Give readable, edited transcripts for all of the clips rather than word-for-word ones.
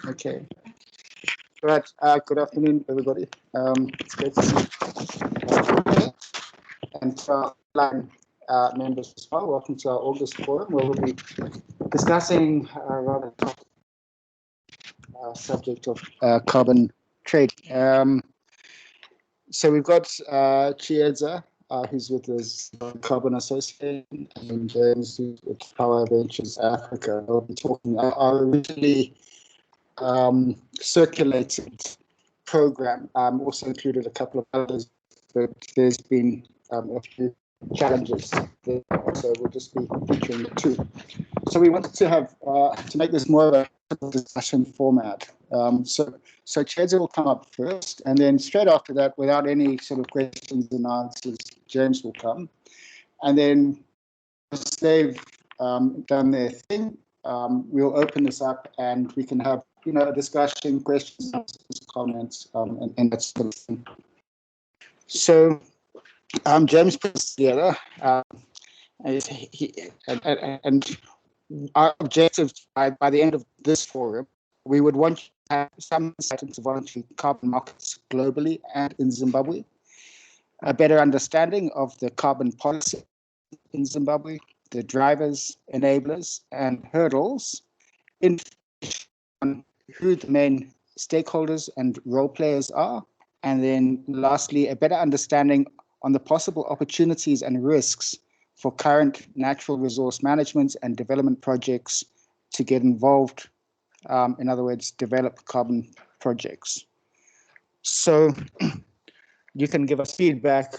Okay. Right. Good afternoon, everybody. It's great to see you. And to our online members as well, welcome to our August forum, where we'll be discussing a rather topic subject of carbon trade. So we've got Chiedza, who's with us, Carbon Association, and James, who's with Power Ventures Africa. We'll be talking. Our originally circulated program also included a couple of others, but there's been a few challenges there, so we'll just be featuring the two. So we wanted to have to make this more of a discussion format. So Chiedza will come up first, and then straight after that, without any sort of questions and answers, James will come, and then once they've done their thing, we'll open this up and we can have a discussion, questions, comments, and that sort of thing. So James put this together, and our objective by the end of this forum, we would want to have some insight into voluntary carbon markets globally and in Zimbabwe, a better understanding of the carbon policy in Zimbabwe, the drivers, enablers, and hurdles, on who the main stakeholders and role players are, and then lastly, a better understanding on the possible opportunities and risks for current natural resource management and development projects to get involved, in other words, develop carbon projects. So you can give us feedback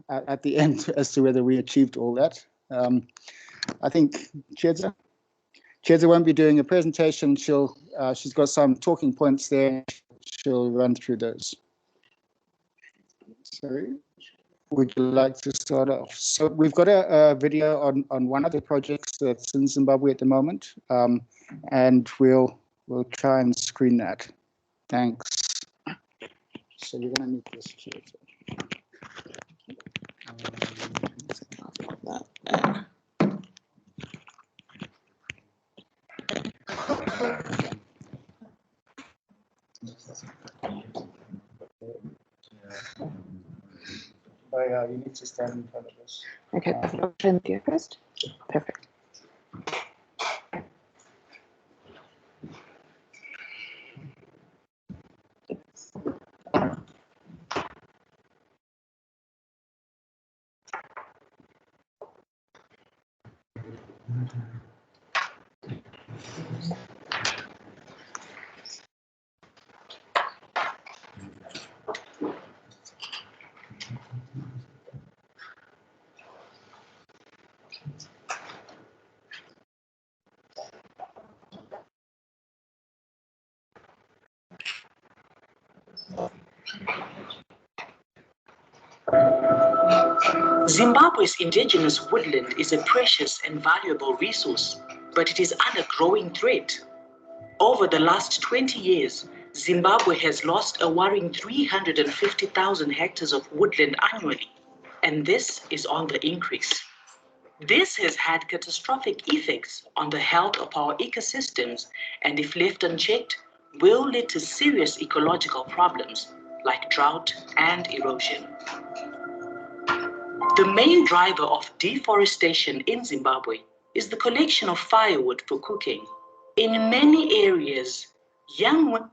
at the end as to whether we achieved all that. I think Chiedza won't be doing a presentation. She's got some talking points there. She'll run through those. Sorry, would you like to start off? So we've got a video on one of the projects that's in Zimbabwe at the moment, and we'll try and screen that. Thanks. So you're going to need this, Chiedza. Oh yeah, you need to stand in front of us. Okay, I'll turn with you first. Perfect. Zimbabwe's indigenous woodland is a precious and valuable resource, but it is under growing threat. Over the last 20 years, Zimbabwe has lost a worrying 350,000 hectares of woodland annually, and this is on the increase. This has had catastrophic effects on the health of our ecosystems, and if left unchecked, will lead to serious ecological problems like drought and erosion. The main driver of deforestation in Zimbabwe is the collection of firewood for cooking. In many areas, young women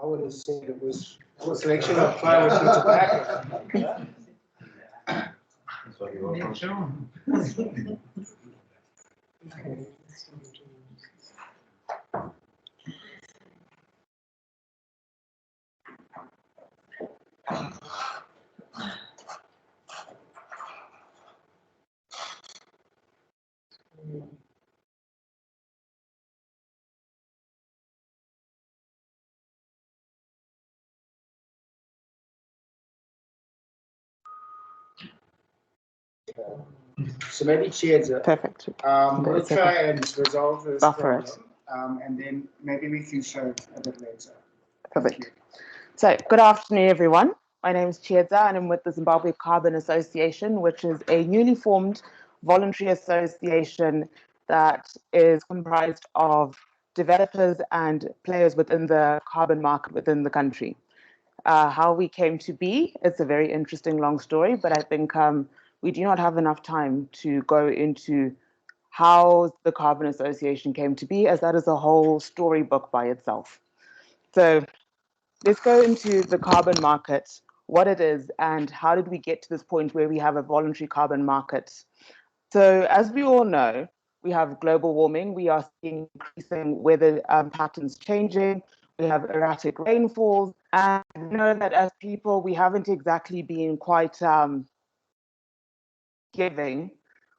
I would have said it was a collection of firewood for tobacco. So maybe Chiedza. Perfect. We'll try and resolve this Buffer problem, and then maybe we can show a bit later. Perfect. So, good afternoon, everyone. My name is Chiedza, and I'm with the Zimbabwe Carbon Association, which is a newly formed voluntary association that is comprised of developers and players within the carbon market within the country. How we came to be, it's a very interesting long story, but I think we do not have enough time to go into how the Carbon Association came to be, as that is a whole storybook by itself. So let's go into the carbon market, what it is, and how did we get to this point where we have a voluntary carbon market. So as we all know, we have global warming. We are seeing increasing weather patterns changing. We have erratic rainfalls. And we know that as people, we haven't exactly been quite giving.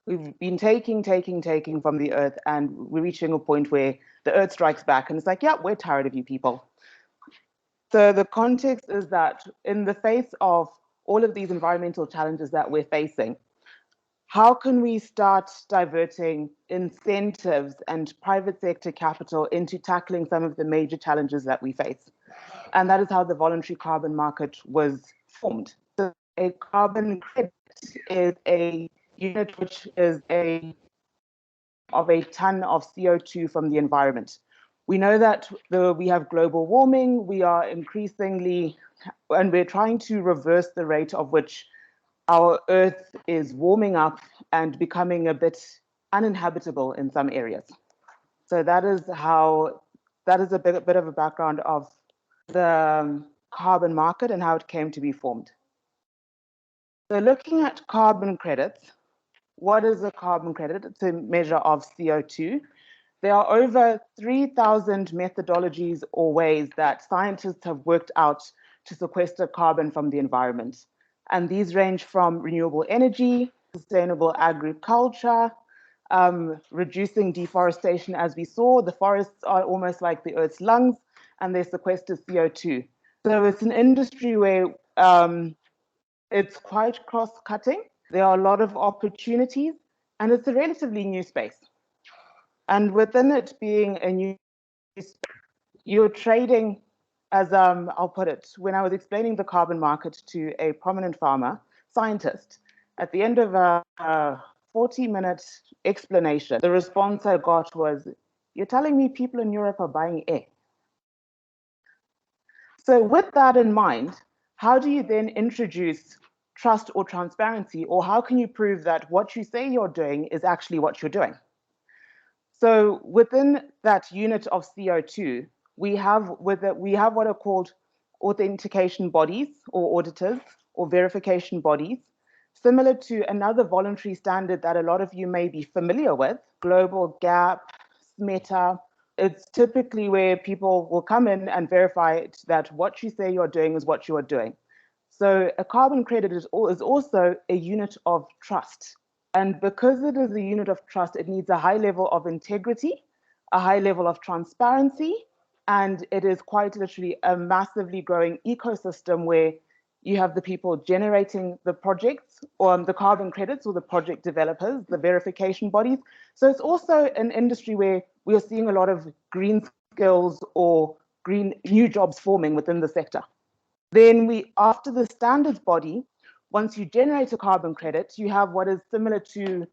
We've been taking from the earth, and we're reaching a point where the earth strikes back and it's like, yeah, we're tired of you people. So the context is that in the face of all of these environmental challenges that we're facing, how can we start diverting incentives and private sector capital into tackling some of the major challenges that we face? And that is how the voluntary carbon market was formed. So a carbon credit is a unit which is of a ton of CO2 from the environment. We know that we have global warming, we are increasingly, and we're trying to reverse the rate of which our Earth is warming up and becoming a bit uninhabitable in some areas. So that is a bit of a background of the carbon market and how it came to be formed. So looking at carbon credits, what is a carbon credit? It's a measure of CO2. There are over 3,000 methodologies or ways that scientists have worked out to sequester carbon from the environment. And these range from renewable energy, sustainable agriculture, reducing deforestation. As we saw, the forests are almost like the Earth's lungs, and they sequester CO2. So it's an industry where it's quite cross-cutting. There are a lot of opportunities, and it's a relatively new space. And within it being a new space, you're trading, as I'll put it, when I was explaining the carbon market to a prominent farmer scientist, at the end of a 40-minute explanation, the response I got was, "You're telling me people in Europe are buying air?" So with that in mind, how do you then introduce trust or transparency, or how can you prove that what you say you're doing is actually what you're doing? So within that unit of CO2, we have what are called authentication bodies or auditors or verification bodies, similar to another voluntary standard that a lot of you may be familiar with, Global Gap, SMETA. It's typically where people will come in and verify that what you say you're doing is what you are doing. So a carbon credit is also a unit of trust. And because it is a unit of trust, it needs a high level of integrity, a high level of transparency, and it is quite literally a massively growing ecosystem where you have the people generating the projects or the carbon credits, or the project developers, the verification bodies. So it's also an industry where we are seeing a lot of green skills or green new jobs forming within the sector. Then after the standards body, once you generate a carbon credit, you have what is similar to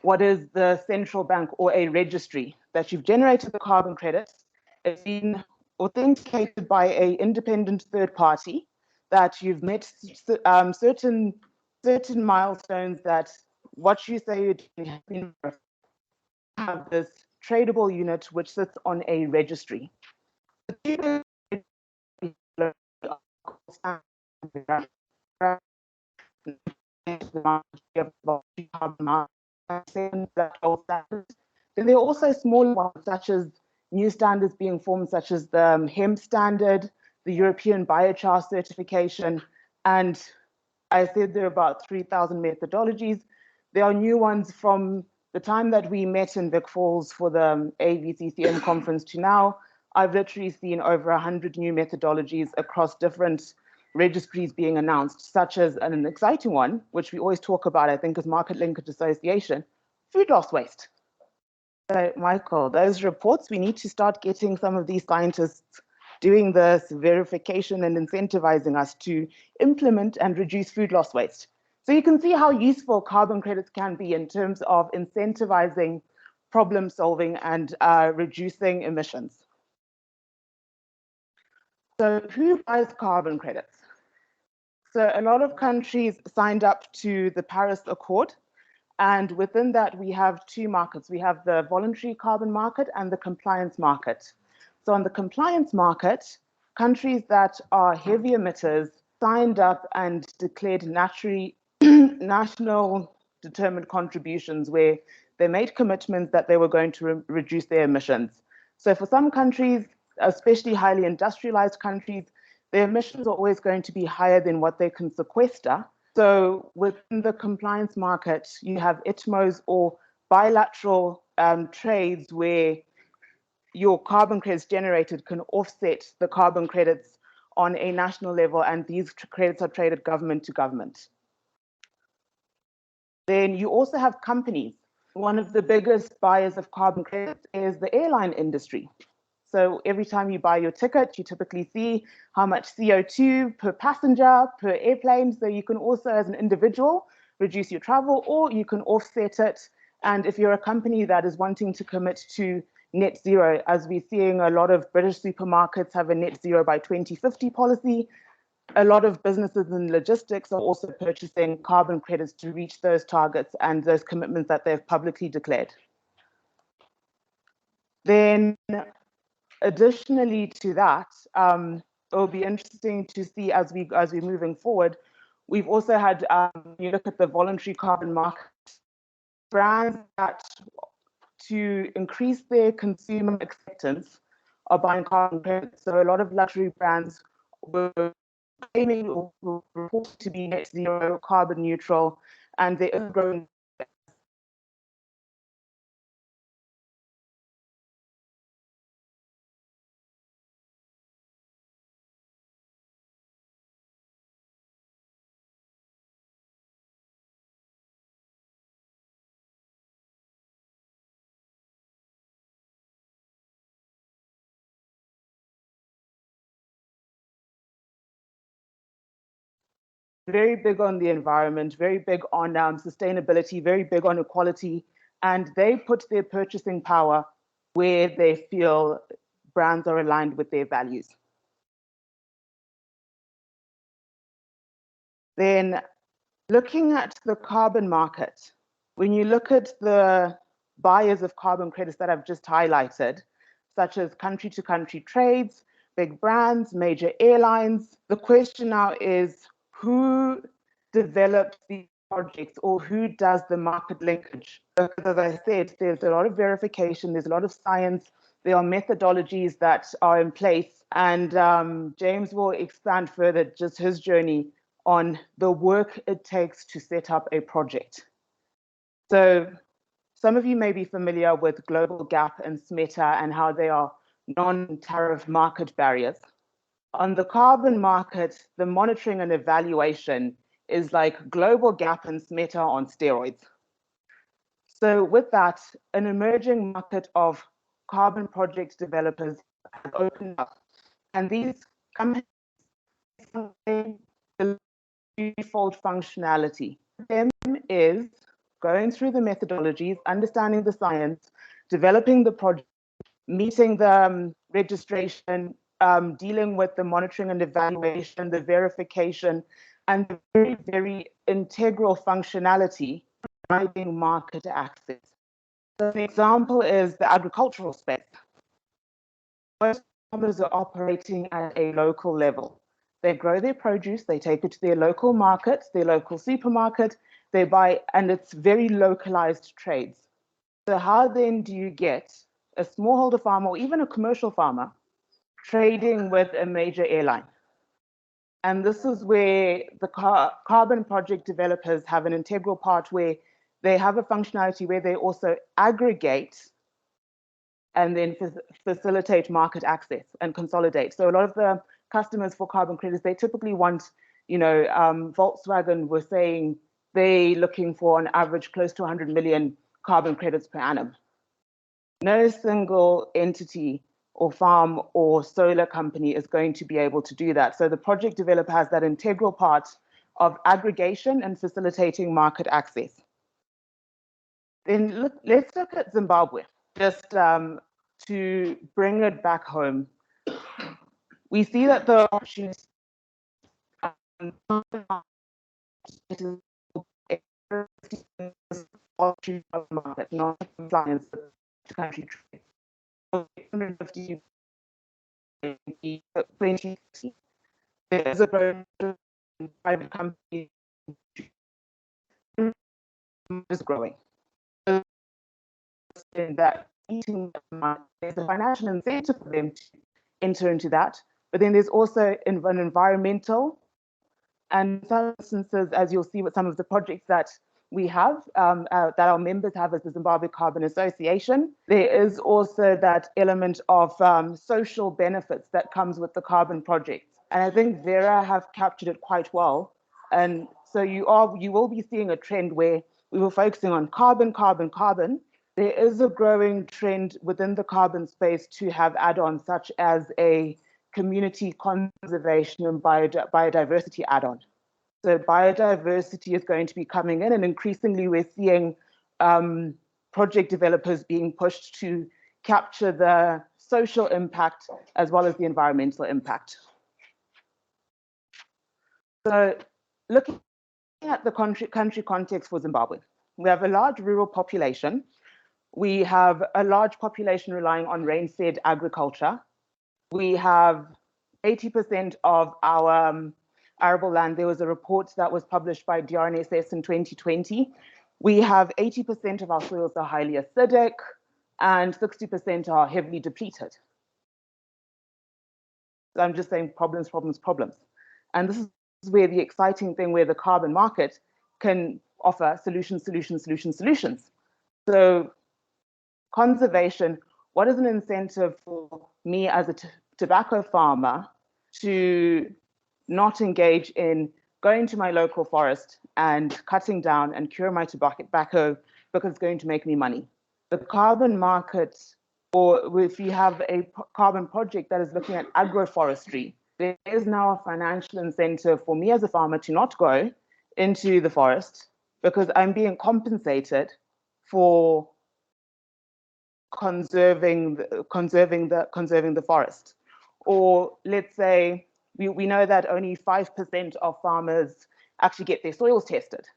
what is the central bank or a registry, that you've generated the carbon credit. It's been authenticated by an independent third party, that you've met certain milestones, that what you say you're doing has been have this tradable unit which sits on a registry. Then there are also smaller ones, such as new standards being formed, such as the hemp standard, the European biochar certification, and I said there are about 3,000 methodologies. There are new ones from the time that we met in Vic Falls for the AVCCM conference to now. I've literally seen over 100 new methodologies across different registries being announced, such as an exciting one, which we always talk about, I think, is Market Linkage Association, food loss waste. So, Michael, those reports, we need to start getting some of these scientists doing this verification and incentivizing us to implement and reduce food loss waste. So you can see how useful carbon credits can be in terms of incentivizing problem solving and reducing emissions. So who buys carbon credits? So a lot of countries signed up to the Paris Accord. And within that, we have two markets. We have the voluntary carbon market and the compliance market. So on the compliance market, countries that are heavy emitters signed up and declared national determined contributions where they made commitments that they were going to reduce their emissions. So for some countries, especially highly industrialized countries, their emissions are always going to be higher than what they can sequester. So within the compliance market, you have ITMOs or bilateral trades where your carbon credits generated can offset the carbon credits on a national level, and these credits are traded government to government. Then you also have companies. One of the biggest buyers of carbon credits is the airline industry. So every time you buy your ticket, you typically see how much CO2 per passenger, per airplane. So you can also, as an individual, reduce your travel, or you can offset it. And if you're a company that is wanting to commit to net zero, as we're seeing a lot of British supermarkets have a net zero by 2050 policy, a lot of businesses in logistics are also purchasing carbon credits to reach those targets and those commitments that they've publicly declared. Then, additionally to that, it'll be interesting to see as we're moving forward. We've also had, you look at the voluntary carbon market, brands that, to increase their consumer acceptance, are buying carbon credits. So a lot of luxury brands were claiming or reported to be net zero, carbon neutral, and they are growing. Very big on the environment, very big on sustainability, very big on equality, and they put their purchasing power where they feel brands are aligned with their values. Then looking at the carbon market, when you look at the buyers of carbon credits that I've just highlighted, such as country-to-country trades, big brands, major airlines, the question now is who develops these projects or who does the market linkage? Because as I said, there's a lot of verification, there's a lot of science, there are methodologies that are in place, and James will expand further just his journey on the work it takes to set up a project. So some of you may be familiar with Global Gap and SMETA and how they are non-tariff market barriers. On the carbon market, the monitoring and evaluation is like Global Gap and SMETA on steroids. So with that, an emerging market of carbon project developers has opened up, and these companies default functionality. Them is going through the methodologies, understanding the science, developing the project, meeting the registration, dealing with the monitoring and evaluation, the verification, and the very, very integral functionality driving market access. So an example is the agricultural space. Most farmers are operating at a local level. They grow their produce, they take it to their local market, their local supermarket, they buy, and it's very localized trades. So how then do you get a smallholder farmer or even a commercial farmer trading with a major airline? And this is where the carbon project developers have an integral part where they have a functionality where they also aggregate and then facilitate market access and consolidate. So a lot of the customers for carbon credits, they typically want, Volkswagen were saying they're looking for on average close to 100 million carbon credits per annum. No single entity or farm or solar company is going to be able to do that. So the project developer has that integral part of aggregation and facilitating market access. Then let's look at Zimbabwe, just to bring it back home. We see that the opportunity of the market, not compliance with country trade. 2050, there's a growth in private companies is growing. In that eating market, there's a financial incentive for them to enter into that. But then there's also an environmental, and in some instances, as you'll see with some of the projects that we have, that our members have as the Zimbabwe Carbon Association, there is also that element of social benefits that comes with the carbon projects. And I think Vera have captured it quite well. And so you will be seeing a trend where we were focusing on carbon, carbon, carbon. There is a growing trend within the carbon space to have add-ons such as a community conservation and biodiversity add-on. So biodiversity is going to be coming in, and increasingly we're seeing project developers being pushed to capture the social impact as well as the environmental impact. So looking at the country context for Zimbabwe, we have a large rural population. We have a large population relying on rain-fed agriculture. We have 80% of our arable land. There was a report that was published by DRNSS in 2020. We have 80% of our soils are highly acidic and 60% are heavily depleted. So I'm just saying problems, problems, problems. And this is where the exciting thing, where the carbon market can offer solutions, solutions, solutions, solutions. So conservation, what is an incentive for me as a tobacco farmer to not engage in going to my local forest and cutting down and cure my tobacco because it's going to make me money? The carbon market, or if you have a carbon project that is looking at agroforestry, there is now a financial incentive for me as a farmer to not go into the forest because I'm being compensated for conserving the forest. Or let's say we know that only 5% of farmers actually get their soils tested.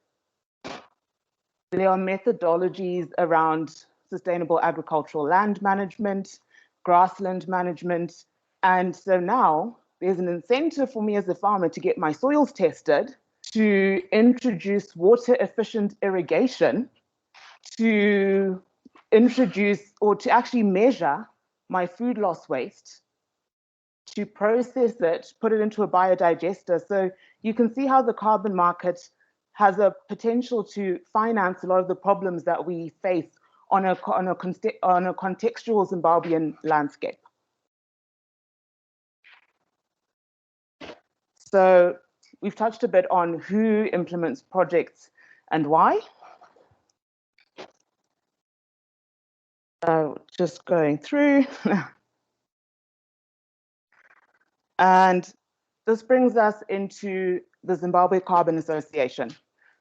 There are methodologies around sustainable agricultural land management, grassland management, and so now there's an incentive for me as a farmer to get my soils tested, to introduce water efficient irrigation, to introduce or to actually measure my food loss waste, to process it, put it into a biodigester. So you can see how the carbon market has a potential to finance a lot of the problems that we face on a contextual Zimbabwean landscape. So we've touched a bit on who implements projects and why. Just going through. And this brings us into the Zimbabwe Carbon Association.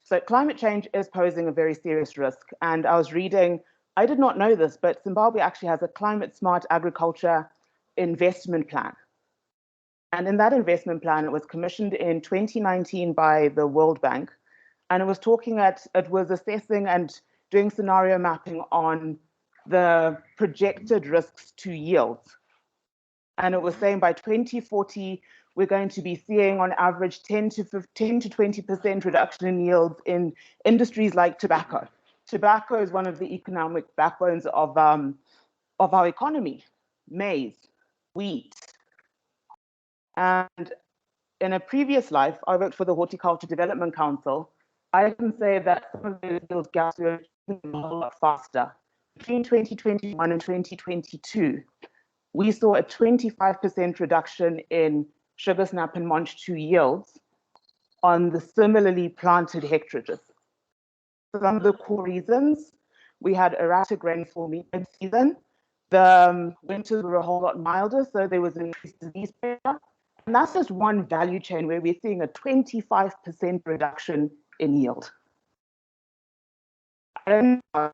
So climate change is posing a very serious risk. And I was reading, I did not know this, but Zimbabwe actually has a climate smart agriculture investment plan. And in that investment plan, it was commissioned in 2019 by the World Bank. And it was assessing and doing scenario mapping on the projected risks to yields. And it was saying by 2040, we're going to be seeing on average 10 to 20% reduction in yields in industries like tobacco. Tobacco is one of the economic backbones of our economy. Maize, wheat. And in a previous life, I worked for the Horticulture Development Council. I can say that some of those yield gaps were a whole lot faster. Between 2021 and 2022, we saw a 25% reduction in sugar snap and Monch 2 yields on the similarly planted hectares. Some of the core reasons: we had erratic rainfall mid-season, The winters were a whole lot milder, so there was increased disease pressure. And that's just one value chain where we're seeing a 25% reduction in yield. I don't know.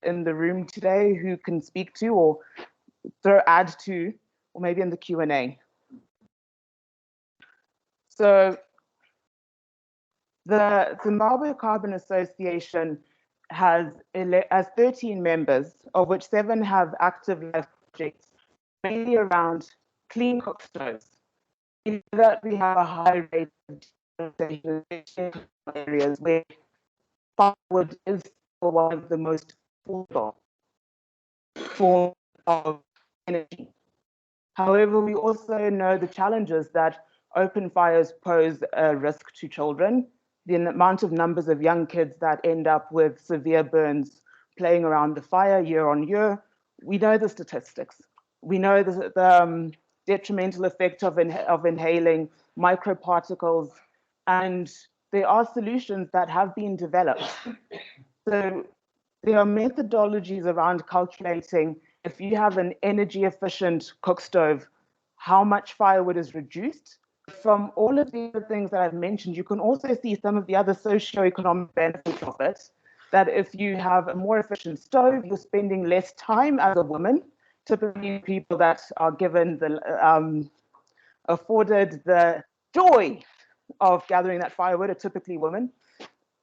In the room today who can speak to or add to, or maybe in the Q&A. So the Zimbabwe Carbon Association has 13 members, of which 7 have active life projects, mainly around clean cook stoves. In that we have a high rate of areas where firewood is one of the most affordable forms of energy. However, we also know the challenges that open fires pose a risk to children, the amount of numbers of young kids that end up with severe burns playing around the fire year on year. We know the statistics. We know the detrimental effect of inhaling microparticles, and there are solutions that have been developed. So there are methodologies around calculating if you have an energy efficient cook stove, how much firewood is reduced. From all of the other things that I've mentioned, you can also see some of the other socioeconomic benefits of it, that if you have a more efficient stove, you're spending less time as a woman. Typically, people that are given the, afforded the joy of gathering that firewood are typically women.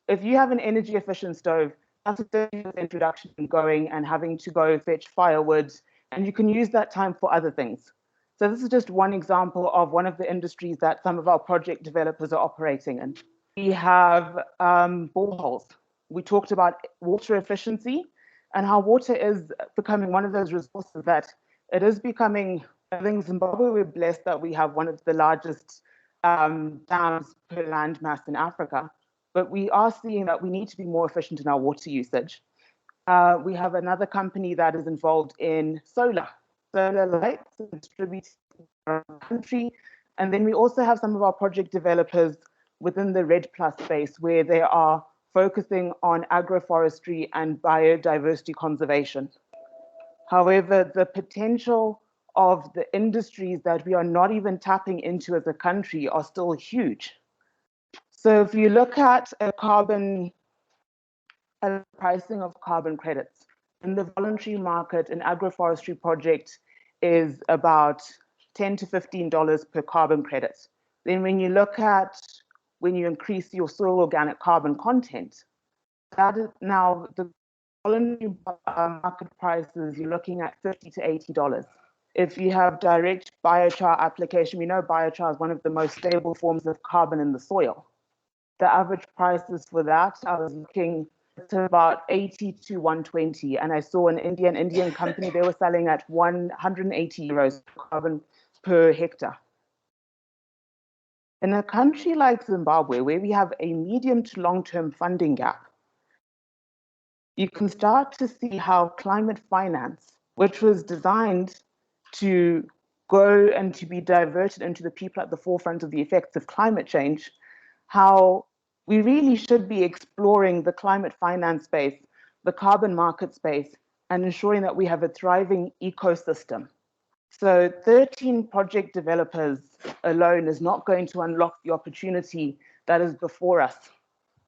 If you have an energy efficient stove, that's a 30% reduction in going and having to go fetch firewood, and you can use that time for other things. So this is just one example of one of the industries that some of our project developers are operating in. We have boreholes. We talked about water efficiency and how water is becoming one of those resources that it is becoming. I think Zimbabwe, we're blessed that we have one of the largest dams per land mass in Africa. But we are seeing that we need to be more efficient in our water usage. We have another company that is involved in solar lights distributed around the country. And then we also have some of our project developers within the Red Plus space where they are focusing on agroforestry and biodiversity conservation. However, the potential of the industries that we are not even tapping into as a country are still huge. So if you look at a pricing of carbon credits, in the voluntary market, an agroforestry project is about $10 to $15 per carbon credit. Then when you look at when you increase your soil organic carbon content, that is now the voluntary market prices, you're looking at $50 to $80. If you have direct biochar application, we know biochar is one of the most stable forms of carbon in the soil. The average prices for that, I was looking at about 80 to 120. And I saw an Indian company, they were selling at 180 euros carbon per hectare. In a country like Zimbabwe, where we have a medium to long-term funding gap, you can start to see how climate finance, which was designed to go and to be diverted into the people at the forefront of the effects of climate change, how we really should be exploring the climate finance space, the carbon market space, and ensuring that we have a thriving ecosystem. So 13 project developers alone is not going to unlock the opportunity that is before us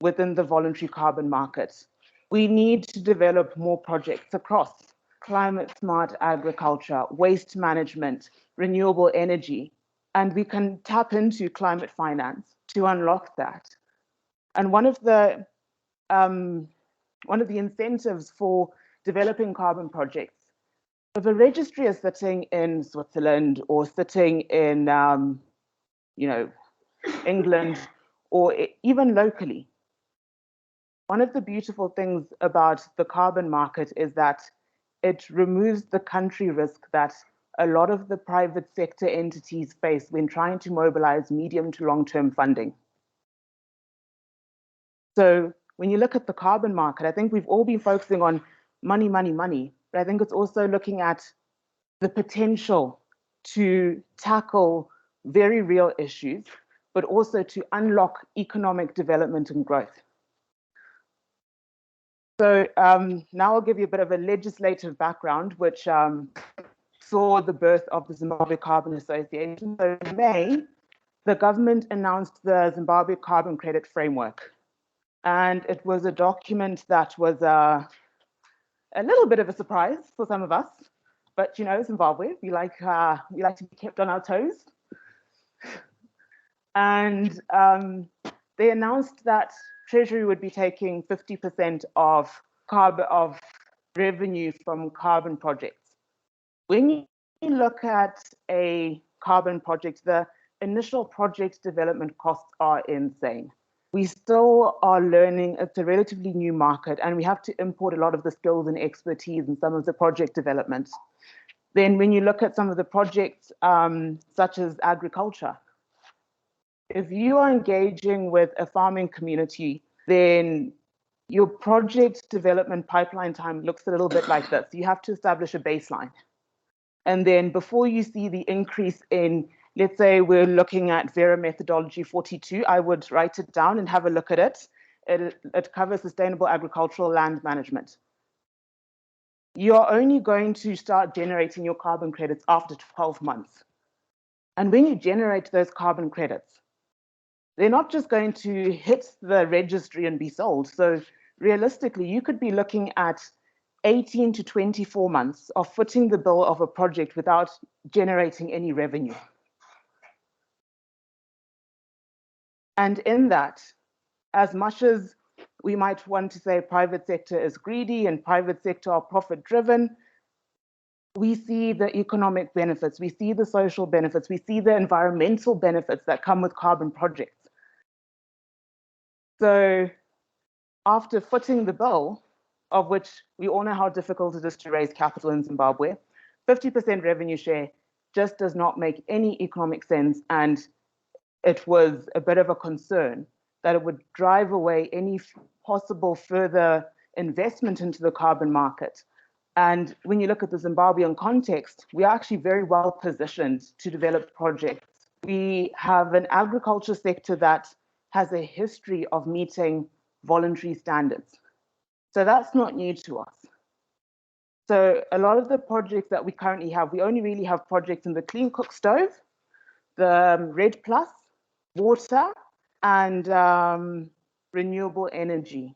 within the voluntary carbon market. We need to develop more projects across climate smart agriculture, waste management, renewable energy, and we can tap into climate finance to unlock that. And one of the incentives for developing carbon projects, if a registry is sitting in Switzerland or sitting in, England or even locally, one of the beautiful things about the carbon market is that it removes the country risk that a lot of the private sector entities face when trying to mobilize medium to long-term funding. So when you look at the carbon market, I think we've all been focusing on money, money, money, but I think it's also looking at the potential to tackle very real issues, but also to unlock economic development and growth. So now I'll give you a bit of a legislative background, which saw the birth of the Zimbabwe Carbon Association. So in May, the government announced the Zimbabwe Carbon Credit Framework. And it was a document that was a little bit of a surprise for some of us. But you know, Zimbabwe, we like to be kept on our toes. And they announced that Treasury would be taking 50% of revenue from carbon projects. When you look at a carbon project, the initial project development costs are insane. We still are learning. It's a relatively new market, and we have to import a lot of the skills and expertise in some of the project development. Then when you look at some of the projects, such as agriculture, if you are engaging with a farming community, then your project development pipeline time looks a little bit like this. You have to establish a baseline. And then before you see the increase in, let's say we're looking at Vera methodology 42, I would write it down and have a look at it. It covers sustainable agricultural land management. You're only going to start generating your carbon credits after 12 months. And when you generate those carbon credits, they're not just going to hit the registry and be sold. So realistically, you could be looking at 18 to 24 months of footing the bill of a project without generating any revenue. And in that, as much as we might want to say private sector is greedy and private sector are profit driven, we see the economic benefits, we see the social benefits, we see the environmental benefits that come with carbon projects. So after footing the bill, of which we all know how difficult it is to raise capital in Zimbabwe, 50% revenue share just does not make any economic sense. And it was a bit of a concern that it would drive away any possible further investment into the carbon market. And when you look at the Zimbabwean context, we are actually very well positioned to develop projects. We have an agriculture sector that has a history of meeting voluntary standards. So that's not new to us. So a lot of the projects that we currently have, we only really have projects in the clean cook stove, the RED Plus, water, and renewable energy.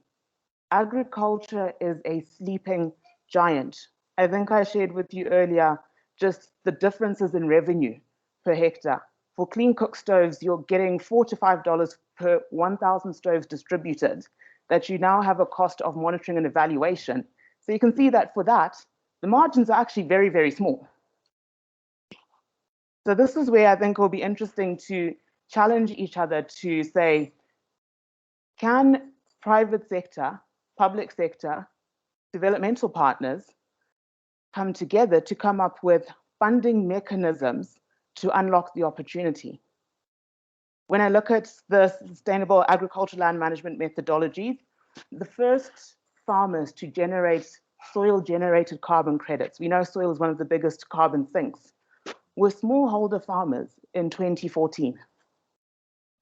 Agriculture is a sleeping giant. I think I shared with you earlier just the differences in revenue per hectare. For clean cook stoves, you're getting $4 to $5 per 1,000 stoves distributed, that you now have a cost of monitoring and evaluation. So you can see that for that, the margins are actually very, very small. So this is where I think it will be interesting to challenge each other to say, can private sector, public sector, developmental partners come together to come up with funding mechanisms to unlock the opportunity? When I look at the sustainable agricultural land management methodologies, the first farmers to generate soil-generated carbon credits, we know soil is one of the biggest carbon sinks, were smallholder farmers in 2014.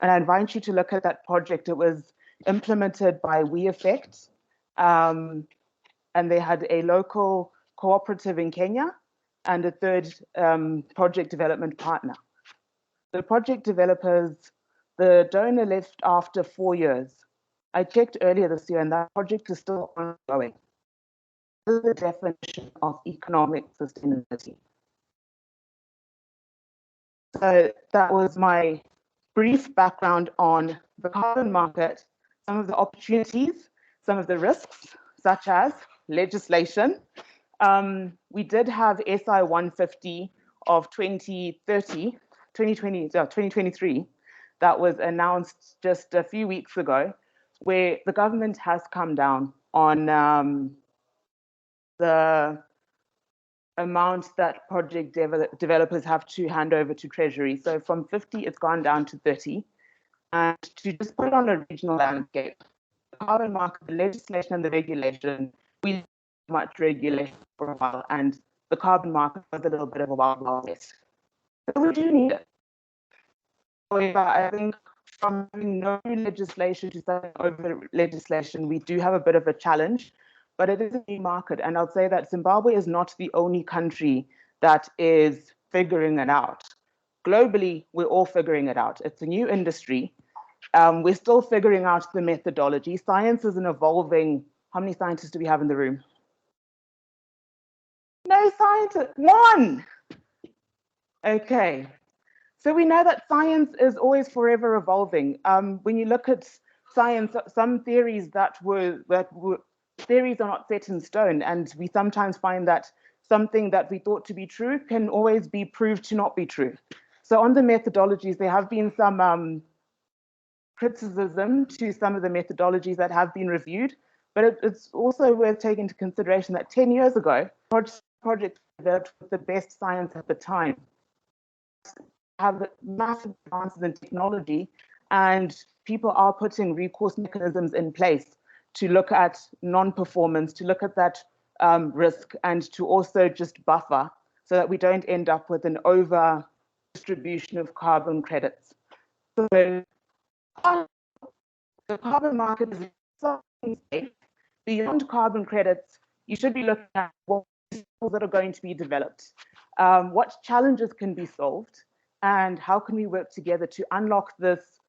And I invite you to look at that project. It was implemented by WeEffect, and they had a local cooperative in Kenya and a third project development partner. The project developers, the donor left after 4 years. I checked earlier this year, and that project is still ongoing. This is the definition of economic sustainability. So that was my brief background on the carbon market, some of the opportunities, some of the risks, such as legislation. We did have SI 150 of 2023 that was announced just a few weeks ago, where the government has come down on the amount that project developers have to hand over to Treasury. So from 50, it's gone down to 30. And to just put it on a regional landscape, the carbon market, the legislation and the regulation, we much regulation for a while, and the carbon market was a little bit of a wild west. So we do need it. However, I think from having no legislation to starting over legislation, we do have a bit of a challenge, but it is a new market. And I'll say that Zimbabwe is not the only country that is figuring it out. Globally, we're all figuring it out. It's a new industry. We're still figuring out the methodology. Science is an evolving. How many scientists do we have in the room? No scientists. One. Okay. So we know that science is always forever evolving. When you look at science, some theories theories are not set in stone, and we sometimes find that something that we thought to be true can always be proved to not be true. So on the methodologies, there have been some criticism to some of the methodologies that have been reviewed, but it's also worth taking into consideration that 10 years ago, projects developed with the best science at the time have massive advances in technology, and people are putting recourse mechanisms in place to look at non-performance, to look at that risk, and to also just buffer so that we don't end up with an over distribution of carbon credits. So the carbon market is something safe. Beyond carbon credits, you should be looking at what skills that are going to be developed, what challenges can be solved, and how can we work together to unlock this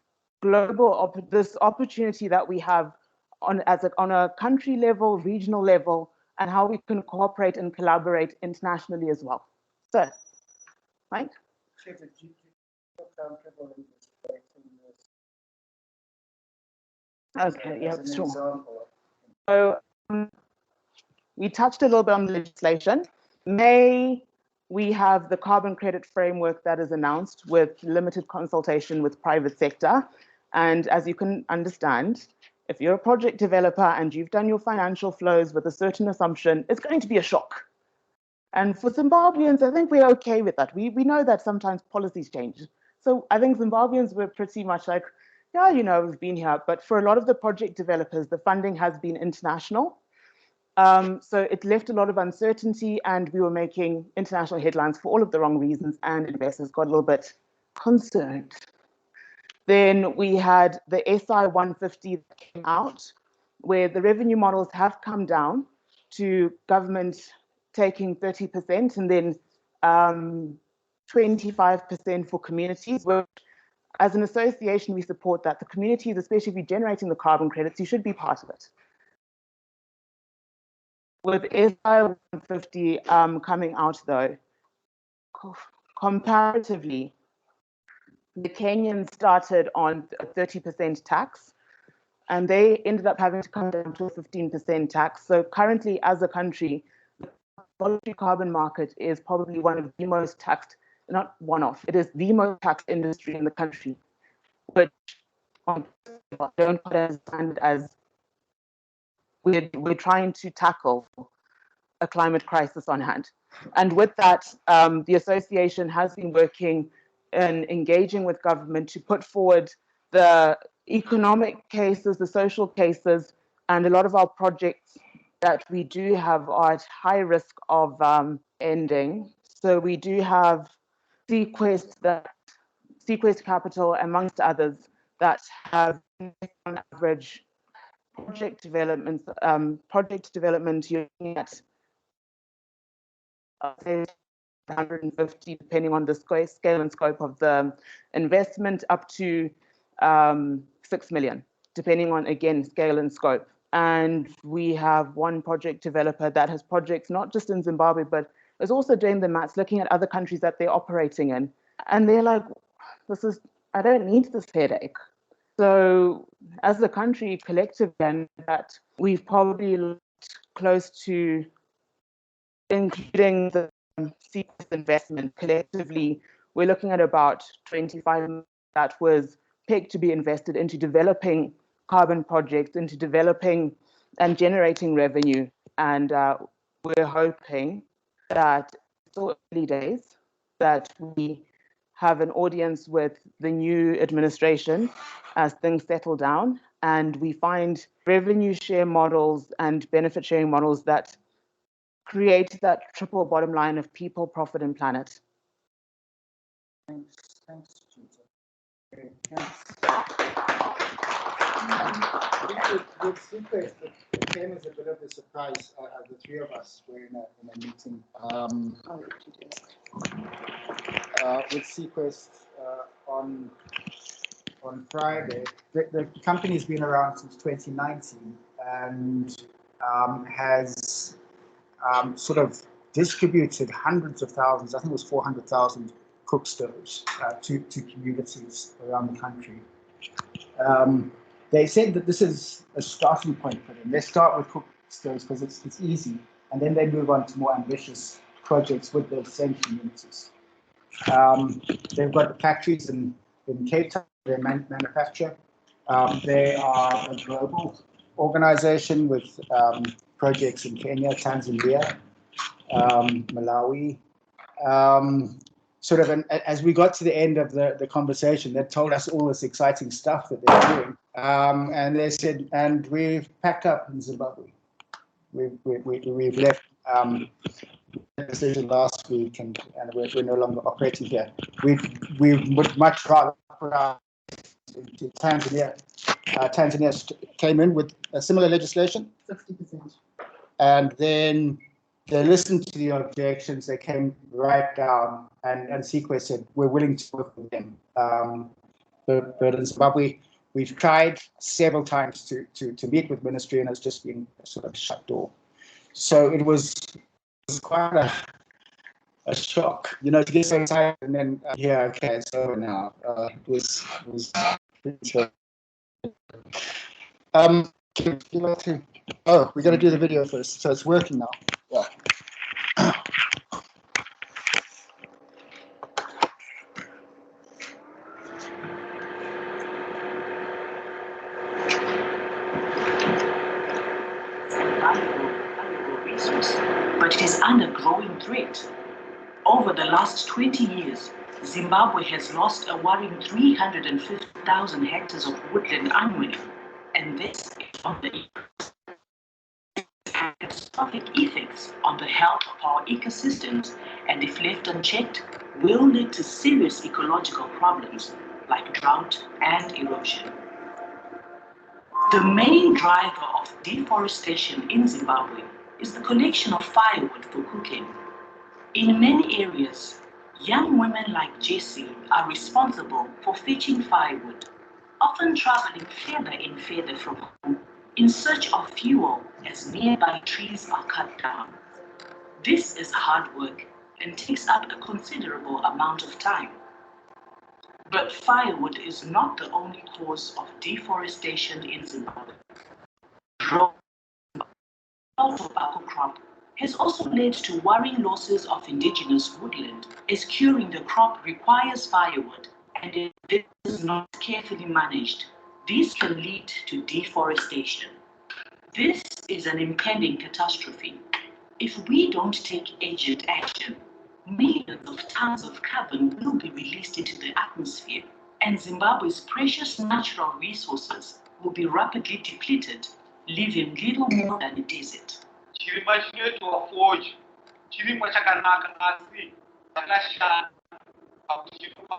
this opportunity that we have on a country level, regional level, and how we can cooperate and collaborate internationally as well. So, Mike? Okay, yeah, sure. So we touched a little bit on the legislation. May we have the carbon credit framework that is announced with limited consultation with private sector. And as you can understand, if you're a project developer and you've done your financial flows with a certain assumption, it's going to be a shock. And for Zimbabweans, I think we're okay with that. We know that sometimes policies change. So I think Zimbabweans were pretty much like, yeah, you know, we've been here. But for a lot of the project developers, the funding has been international. So it left a lot of uncertainty, and we were making international headlines for all of the wrong reasons, and investors got a little bit concerned. Then we had the SI 150 that came out, where the revenue models have come down to government taking 30% and then 25% for communities, which as an association, we support that. The communities, especially if you're generating the carbon credits, you should be part of it. With SI 150 coming out though, comparatively, the Kenyans started on a 30% tax, and they ended up having to come down to a 15% tax. So currently, as a country, the voluntary carbon market is probably one of the most taxed, not one-off, it is the most taxed industry in the country, which I don't quite understand as we're trying to tackle a climate crisis on hand. And with that, the association has been working and engaging with government to put forward the economic cases, the social cases, and a lot of our projects that we do have are at high risk of ending. So we do have Sequest Capital, amongst others, that have on average project development, you're looking at 150, depending on the scale and scope of the investment, up to 6 million, depending on, again, scale and scope. And we have one project developer that has projects not just in Zimbabwe, but is also doing the maths, looking at other countries that they're operating in. And they're like, I don't need this headache. So as a country collectively, that we've probably looked close to, including the Sequest investment collectively, we're looking at about 25 million that was picked to be invested into developing carbon projects, into developing and generating revenue. And we're hoping that so early days that we have an audience with the new administration as things settle down, and we find revenue share models and benefit sharing models that create that triple bottom line of people, profit, and planet. Thanks, Gita. Okay, thanks. With Sequest, it came as a bit of a surprise. The three of us were in a meeting with Sequest on Friday. The company's been around since 2019 and has sort of distributed hundreds of thousands, I think it was 400,000 cook stoves to communities around the country. They said that this is a starting point for them. They start with cook stoves because it's easy, and then they move on to more ambitious projects with those same communities. They've got factories in Cape Town, they manufacture. They are a global organization with projects in Kenya, Tanzania, Malawi. Sort of, as we got to the end of the conversation, they told us all this exciting stuff that they're doing. And they said, and we've packed up in Zimbabwe. We've left the decision last week, and we're no longer operating here. We would much rather put our to Tanzania. Tanzania came in with a similar legislation, 50%, and then they listened to the objections. They came right down, and Sequest said, we're willing to work with them. But in Zimbabwe, we've tried several times to meet with ministry, and it's just been a sort of shut door. So it was quite a shock, to get so excited and then okay, it's over now. It was pretty shock. You like to? Oh, we got to do the video first. So it's working now. Yeah. But it is under growing threat. Over the last 20 years, Zimbabwe has lost a worrying 350,000 hectares of woodland annually, and this is on the catastrophic effects on the health of our ecosystems, and if left unchecked, will lead to serious ecological problems like drought and erosion. The main driver of deforestation in Zimbabwe is the collection of firewood for cooking. In many areas, young women like Jessie are responsible for fetching firewood, often traveling further and further from home in search of fuel as nearby trees are cut down. This is hard work and takes up a considerable amount of time. But firewood is not the only cause of deforestation in Zimbabwe. The tobacco crop has also led to worrying losses of indigenous woodland, as curing the crop requires firewood, and if this is not carefully managed, these can lead to deforestation. This is an impending catastrophe. If we don't take urgent action, millions of tons of carbon will be released into the atmosphere, and Zimbabwe's precious natural resources will be rapidly depleted, leaving little more than a desert. Chirimwa chinoitwa forge chirimwa chakanaka asi chakashanda pakuti chinopa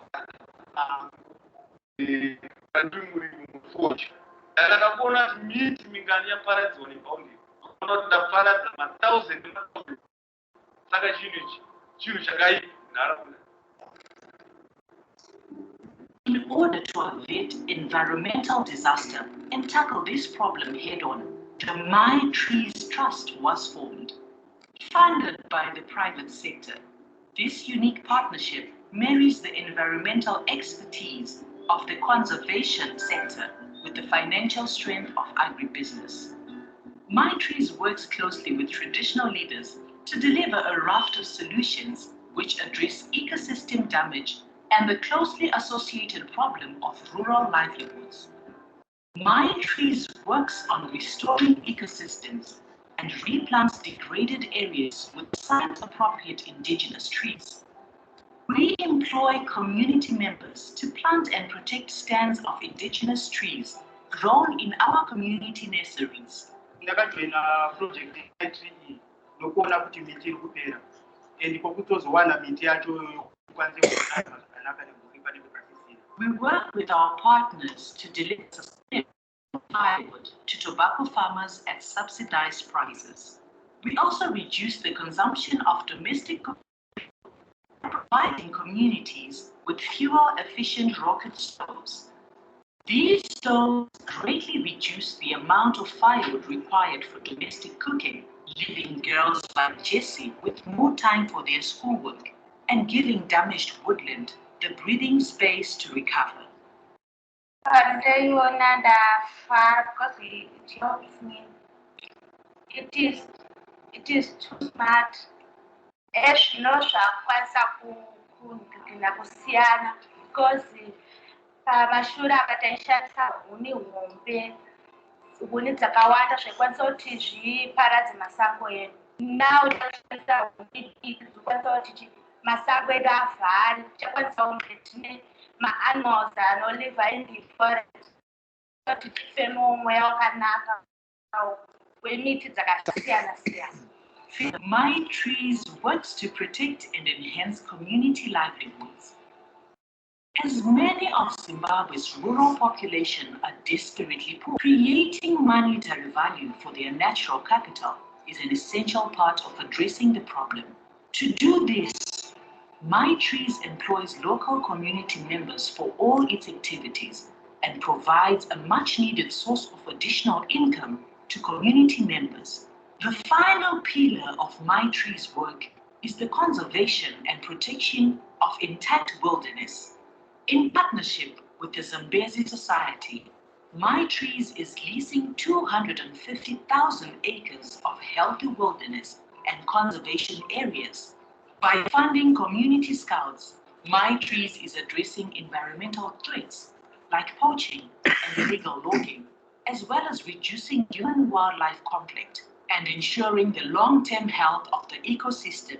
pandimuri muforge. Ndakabona miti mingani yaparadzwa nebaundi. Ndakabona kuti ndaparadza ma1000 ema1000. Saka chinhu chakaipa nharaunda. In order to avert environmental disaster and tackle this problem head-on, the My Trees Trust was formed. Funded by the private sector, this unique partnership marries the environmental expertise of the conservation sector with the financial strength of agribusiness. My Trees works closely with traditional leaders to deliver a raft of solutions which address ecosystem damage and the closely associated problem of rural livelihoods. My Trees works on restoring ecosystems and replant degraded areas with site-appropriate indigenous trees. We employ community members to plant and protect stands of indigenous trees grown in our community nurseries. Ndakajoina project yetree nokuona kuti miti iri kupera ndipo kutozowana miti yacho kwanze zvakanaka nekuripa nekupasisira. We work with our partners to deliver sustainable firewood to tobacco farmers at subsidized prices. We also reduce the consumption of domestic providing communities with fuel-efficient rocket stoves. These stoves greatly reduce the amount of firewood required for domestic cooking, leaving girls like Jessie with more time for their schoolwork and giving damaged woodland the breathing space to recover. It is too smart. Because mashura akataishandisa huni hombe huni dzakawanda zvikwanisa kuti zviparadze masango edu. Now tashandisa huni idzi dzokwanisa kuti masango edu avhare, tichakwanisa kunge tine ma-animals anoliva in the forest kuti tifemo mweya wakanaka wemiti dzakasiyana siyana. My Trees works to protect and enhance community livelihoods. As many of Zimbabwe's rural population are desperately poor, creating monetary value for their natural capital is an essential part of addressing the problem. To do this, My Trees employs local community members for all its activities and provides a much-needed source of additional income to community members. The final pillar of My Trees' work is the conservation and protection of intact wilderness. In partnership with the Zambezi Society, My Trees is leasing 250,000 acres of healthy wilderness and conservation areas. By funding community scouts, My Trees is addressing environmental threats like poaching and illegal logging, as well as reducing human-wildlife conflict and ensuring the long-term health of the ecosystem.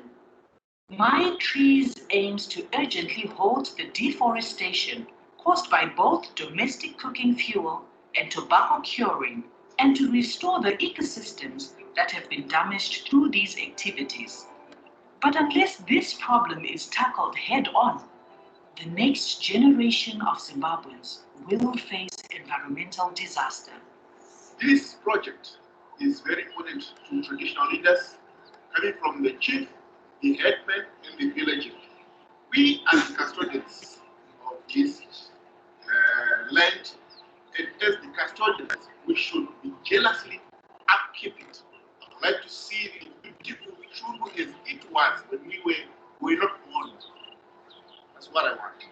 My Trees aims to urgently halt the deforestation caused by both domestic cooking fuel and tobacco curing, and to restore the ecosystems that have been damaged through these activities. But unless this problem is tackled head-on, the next generation of Zimbabweans will face environmental disaster. This project is very important to traditional leaders, coming from the chief, the headman, and the villages. We as custodians of this land, and as the custodians, we should be jealously upkeep it. I would like to see the beautiful Chungu as it was when we were not born. That's what I want.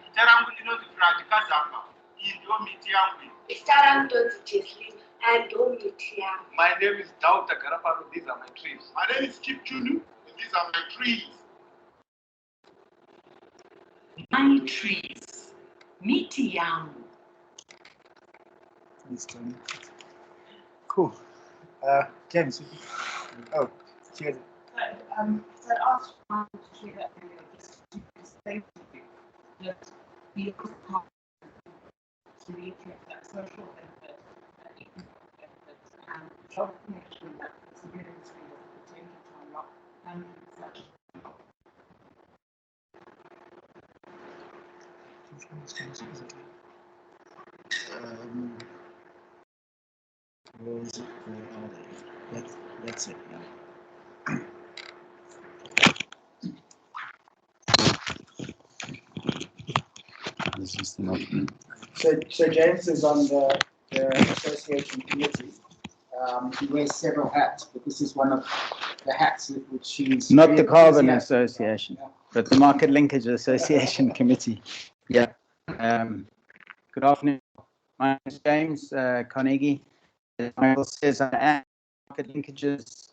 My name is Dr. Garaparo. These are my trees. My name is Chief Chunu, and these are my trees. My Trees, miti yangu. Cool. James. Oh, cheers. So I asked Mark to share that video just to say that the part to reiterate that social benefit, economic benefits, and job connection that the civil industry has the potential to unlock and such. Where is it? Where are they? That's it. Yeah. This is not. So James is on the association committee. He wears several hats, but this is one of the hats which he's not the Carbon enthusiastic about. Association, Yeah. but the Market Linkage Association Committee. Yeah. Good afternoon. My name is James Carnegie. As Michael says, I am Market Linkages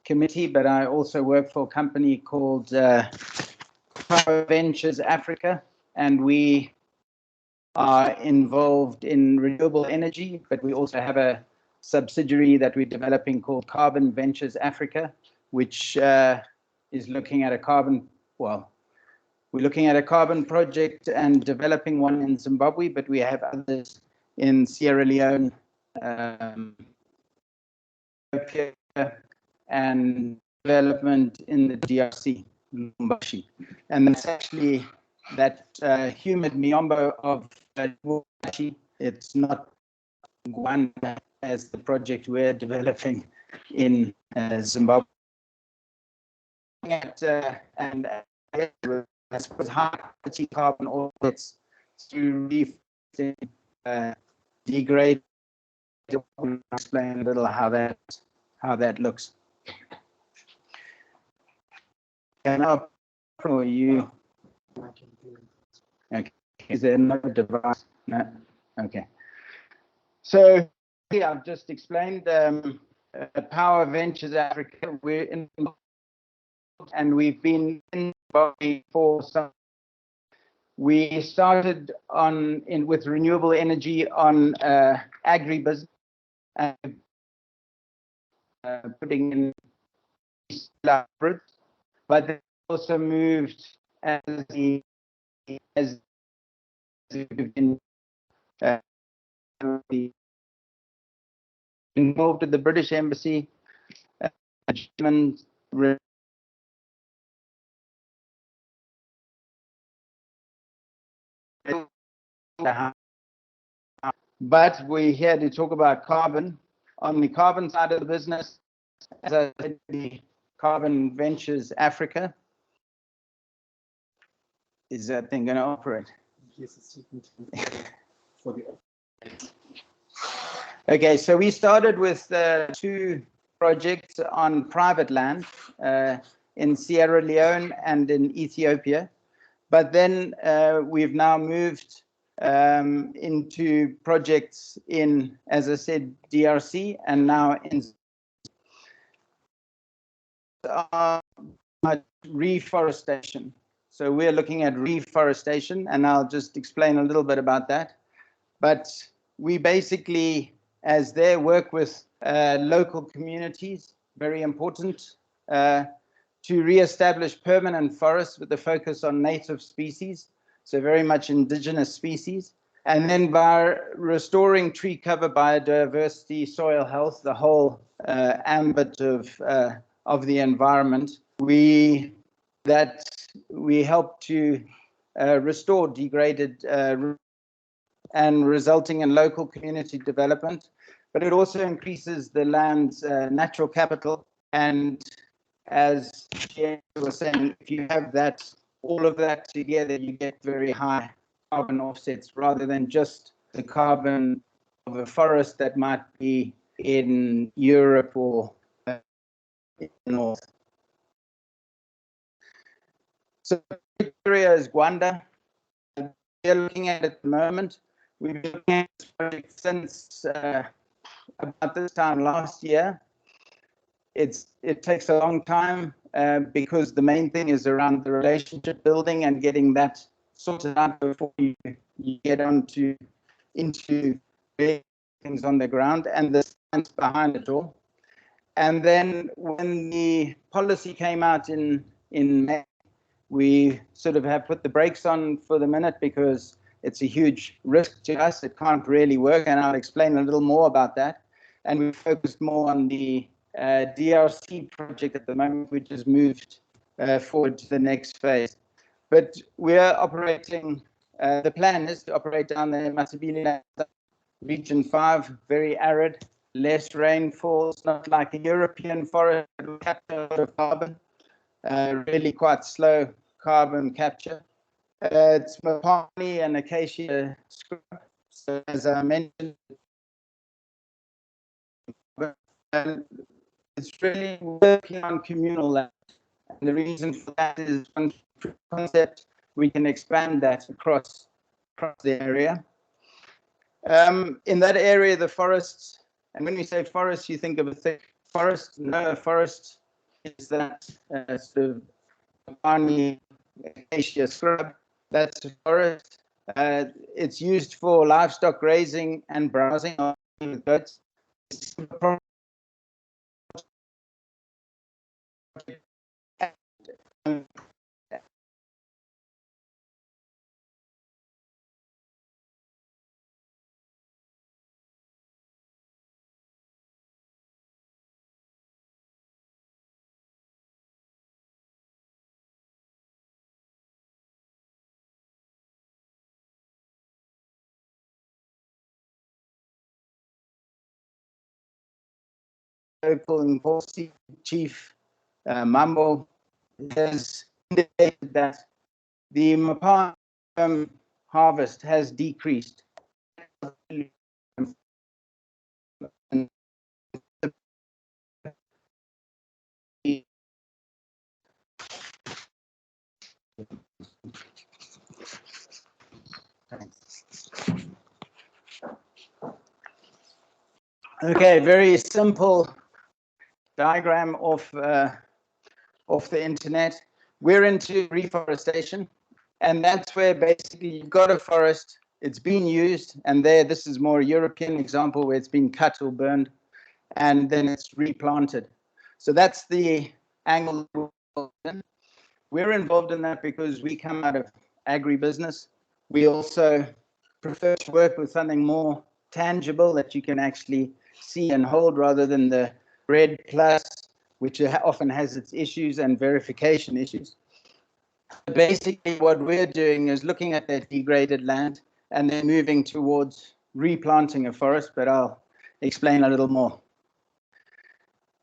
Committee, but I also work for a company called Power Ventures Africa, and we are involved in renewable energy, but we also have a subsidiary that we're developing called Carbon Ventures Africa, which is looking at a carbon, well, we're looking at a carbon project and developing one in Zimbabwe, but we have others in Sierra Leone, and development in the DRC, Lubumbashi. And that's actually that humid Miombo of Lubumbashi. It's not Gwanda as the project we're developing in Zimbabwe. And I suppose high quality carbon orbits to degrade. I'll explain a little how that looks. Can I for you? Okay. Is there no device? No. Okay. So yeah, I've just explained Power Ventures Africa. We're in, and we've been in for some. We started with renewable energy on agribusiness, and putting in solar, but they also moved as been involved with the British Embassy, German. But we're here to talk about carbon. On the carbon side of the business, as I said, the Carbon Ventures Africa. Is that thing going to operate? Yes, it's okay, so we started with 2 projects on private land in Sierra Leone and in Ethiopia. But then we've now moved into projects in, as I said, DRC, and now in reforestation. So we're looking at reforestation, and I'll just explain a little bit about that. But we basically, as they work with local communities, very important, to re-establish permanent forests with the focus on native species, so very much indigenous species. And then by restoring tree cover, biodiversity, soil health, the whole ambit of the environment, we help to restore degraded and resulting in local community development. But it also increases the land's natural capital. And as Jen was saying, if you have all of that together, you get very high carbon offsets rather than just the carbon of a forest that might be in Europe or in the north. So the area is Gwanda. We're looking at the moment. We've been looking at this project since about this time last year. It takes a long time because the main thing is around the relationship building and getting that sorted out before you get into things on the ground and the science behind it all. And then when the policy came out in May, we sort of have put the brakes on for the minute because it's a huge risk to us. It can't really work, and I'll explain a little more about that. And we focused more on the DRC project at the moment, which has moved forward to the next phase. But we're operating, the plan is to operate down the Matabele region 5, very arid, less rainfall. It's not like a European forest that will capture a lot of carbon, really quite slow carbon capture. It's Mapani and acacia scrub. So as I mentioned, it's really working on communal land. And the reason for that is one concept, we can expand that across the area. In that area, the forests, and when we say forest, you think of a thick forest. No, a forest is that sort of Mapani acacia scrub. That's a forest. It's used for livestock grazing and browsing with birds. Local Enforcement Chief Mambo has indicated that the Mapa harvest has decreased. Okay, very simple diagram of the internet. We're into reforestation, and that's where basically you've got a forest, it's been used, and this is more a European example where it's been cut or burned, and then it's replanted. So that's the angle we're involved in that because we come out of agribusiness. We also prefer to work with something more tangible that you can actually see and hold rather than the red plus, which often has its issues and verification issues. Basically, what we're doing is looking at that degraded land and then moving towards replanting a forest, but I'll explain a little more.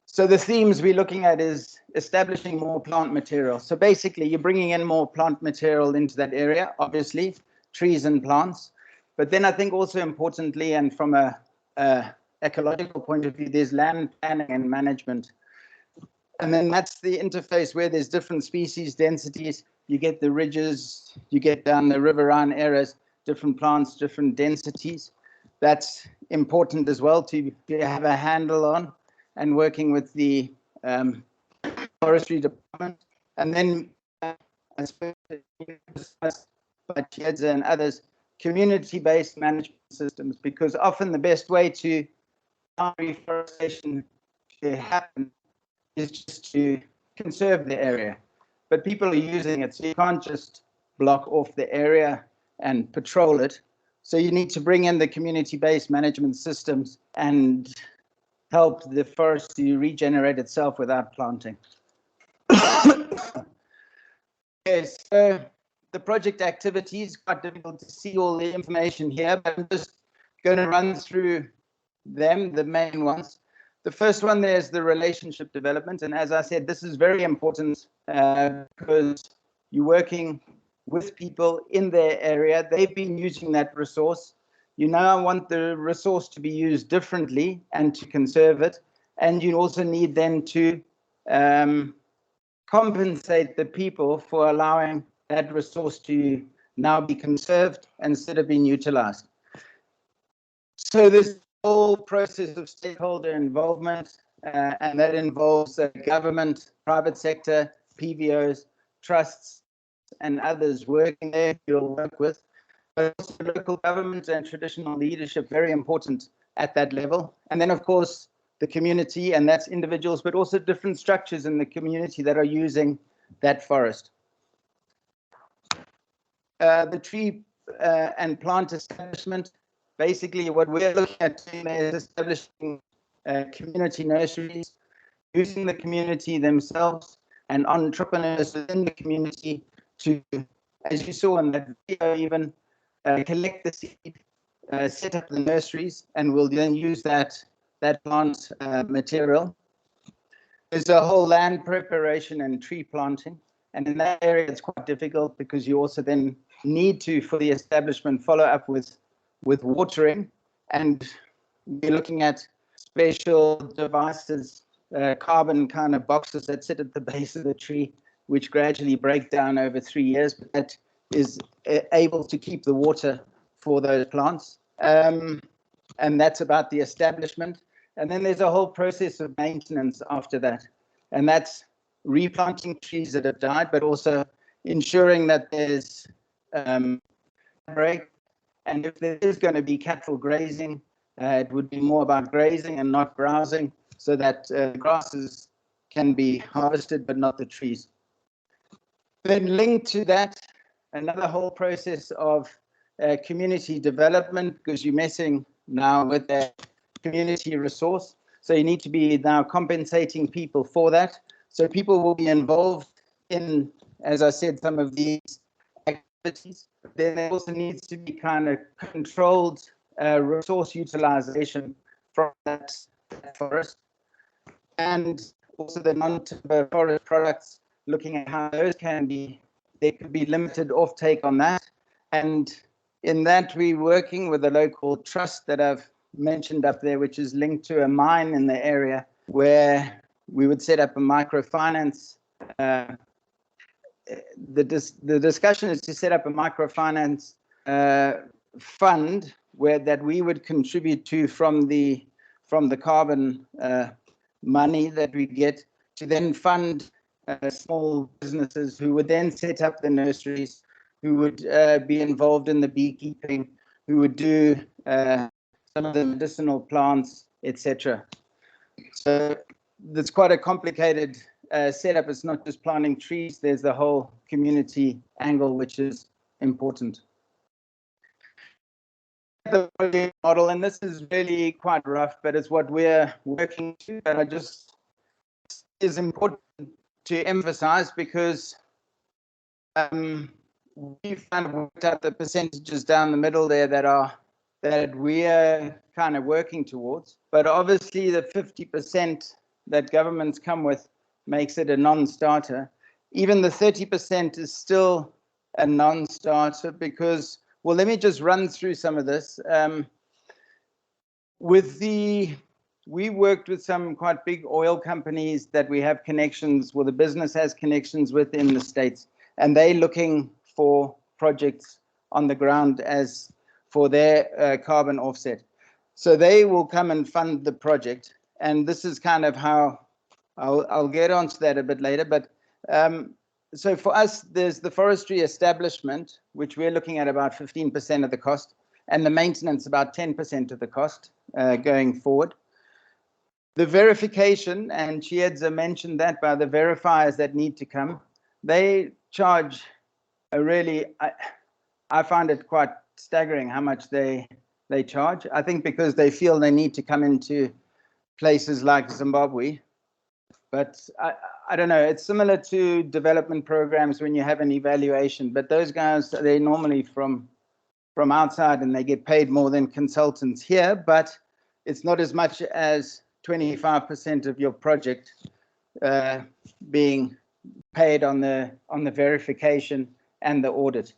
So the themes we're looking at is establishing more plant material. So basically, you're bringing in more plant material into that area, obviously, trees and plants. But then I think also importantly, and from a ecological point of view, there's land planning and management. And then that's the interface where there's different species densities. You get the ridges, you get down the riverine areas, different plants, different densities. That's important as well to have a handle on, and working with the forestry department. And then I suppose by Chiedza and others, community-based management systems, because often the best way to reforestation to happen is just to conserve the area. But people are using it, so you can't just block off the area and patrol it. So you need to bring in the community-based management systems and help the forest to regenerate itself without planting. Okay, so the project activities, quite difficult to see all the information here, but I'm just going to run through them, the main ones. The first one there is the relationship development. And as I said, this is very important because you're working with people in their area. They've been using that resource. You now want the resource to be used differently and to conserve it. And you also need then to compensate the people for allowing that resource to now be conserved instead of being utilized. So this whole process of stakeholder involvement, and that involves government, private sector, PVOs, trusts, and others working there you'll work with, but also local government and traditional leadership, very important at that level. And then, of course, the community, and that's individuals, but also different structures in the community that are using that forest. The tree and plant establishment, basically what we're looking at doing is establishing community nurseries, using the community themselves and entrepreneurs within the community to, as you saw in that video even, collect the seed, set up the nurseries, and we'll then use that plant material. There's a whole land preparation and tree planting. And in that area, it's quite difficult because you also then need to, for the establishment, follow up with watering. And we're looking at special devices, carbon kind of boxes that sit at the base of the tree, which gradually break down over 3 years, but that is able to keep the water for those plants. And that's about the establishment. And then there's a whole process of maintenance after that. And that's replanting trees that have died, but also ensuring that there's break. And if there is going to be cattle grazing, It would be more about grazing and not browsing, so that grasses can be harvested, but not the trees. Then linked to that, another whole process of community development, because you're messing now with the community resource. So you need to be now compensating people for that. So people will be involved in, as I said, some of these activities. Then there also needs to be kind of controlled resource utilization from that forest. And also the non-timber forest products, looking at how those can be, there could be limited offtake on that. And in that, we're working with a local trust that I've mentioned up there, which is linked to a mine in the area, where we would set up a microfinance. The discussion is to set up a microfinance fund that we would contribute to from the carbon money that we get, to then fund small businesses who would then set up the nurseries, who would be involved in the beekeeping, who would do some of the medicinal plants, etc. So it's quite a complicated setup. It's not just planting trees, there's the whole community angle, which is important. The model, and this is really quite rough, but it's what we're working to, and I just is important to emphasize, because we've kind of worked out the percentages down the middle there that we're kind of working towards. But obviously the 50% that governments come with makes it a non-starter. Even the 30% is still a non-starter, because, well, let me just run through some of this. We worked with some quite big oil companies that we have connections, well, the business has connections with in the States, and they're looking for projects on the ground as for their carbon offset. So they will come and fund the project, and this is kind of how I'll get onto that a bit later. But so for us, there's the forestry establishment, which we're looking at about 15% of the cost, and the maintenance about 10% of the cost going forward. The verification, and Chiedza mentioned that, by the verifiers that need to come, they charge a really, I find it quite staggering how much they charge. I think because they feel they need to come into places like Zimbabwe. But I don't know, it's similar to development programs when you have an evaluation, but those guys, they're normally from outside and they get paid more than consultants here, but it's not as much as 25% of your project being paid on the verification and the audit.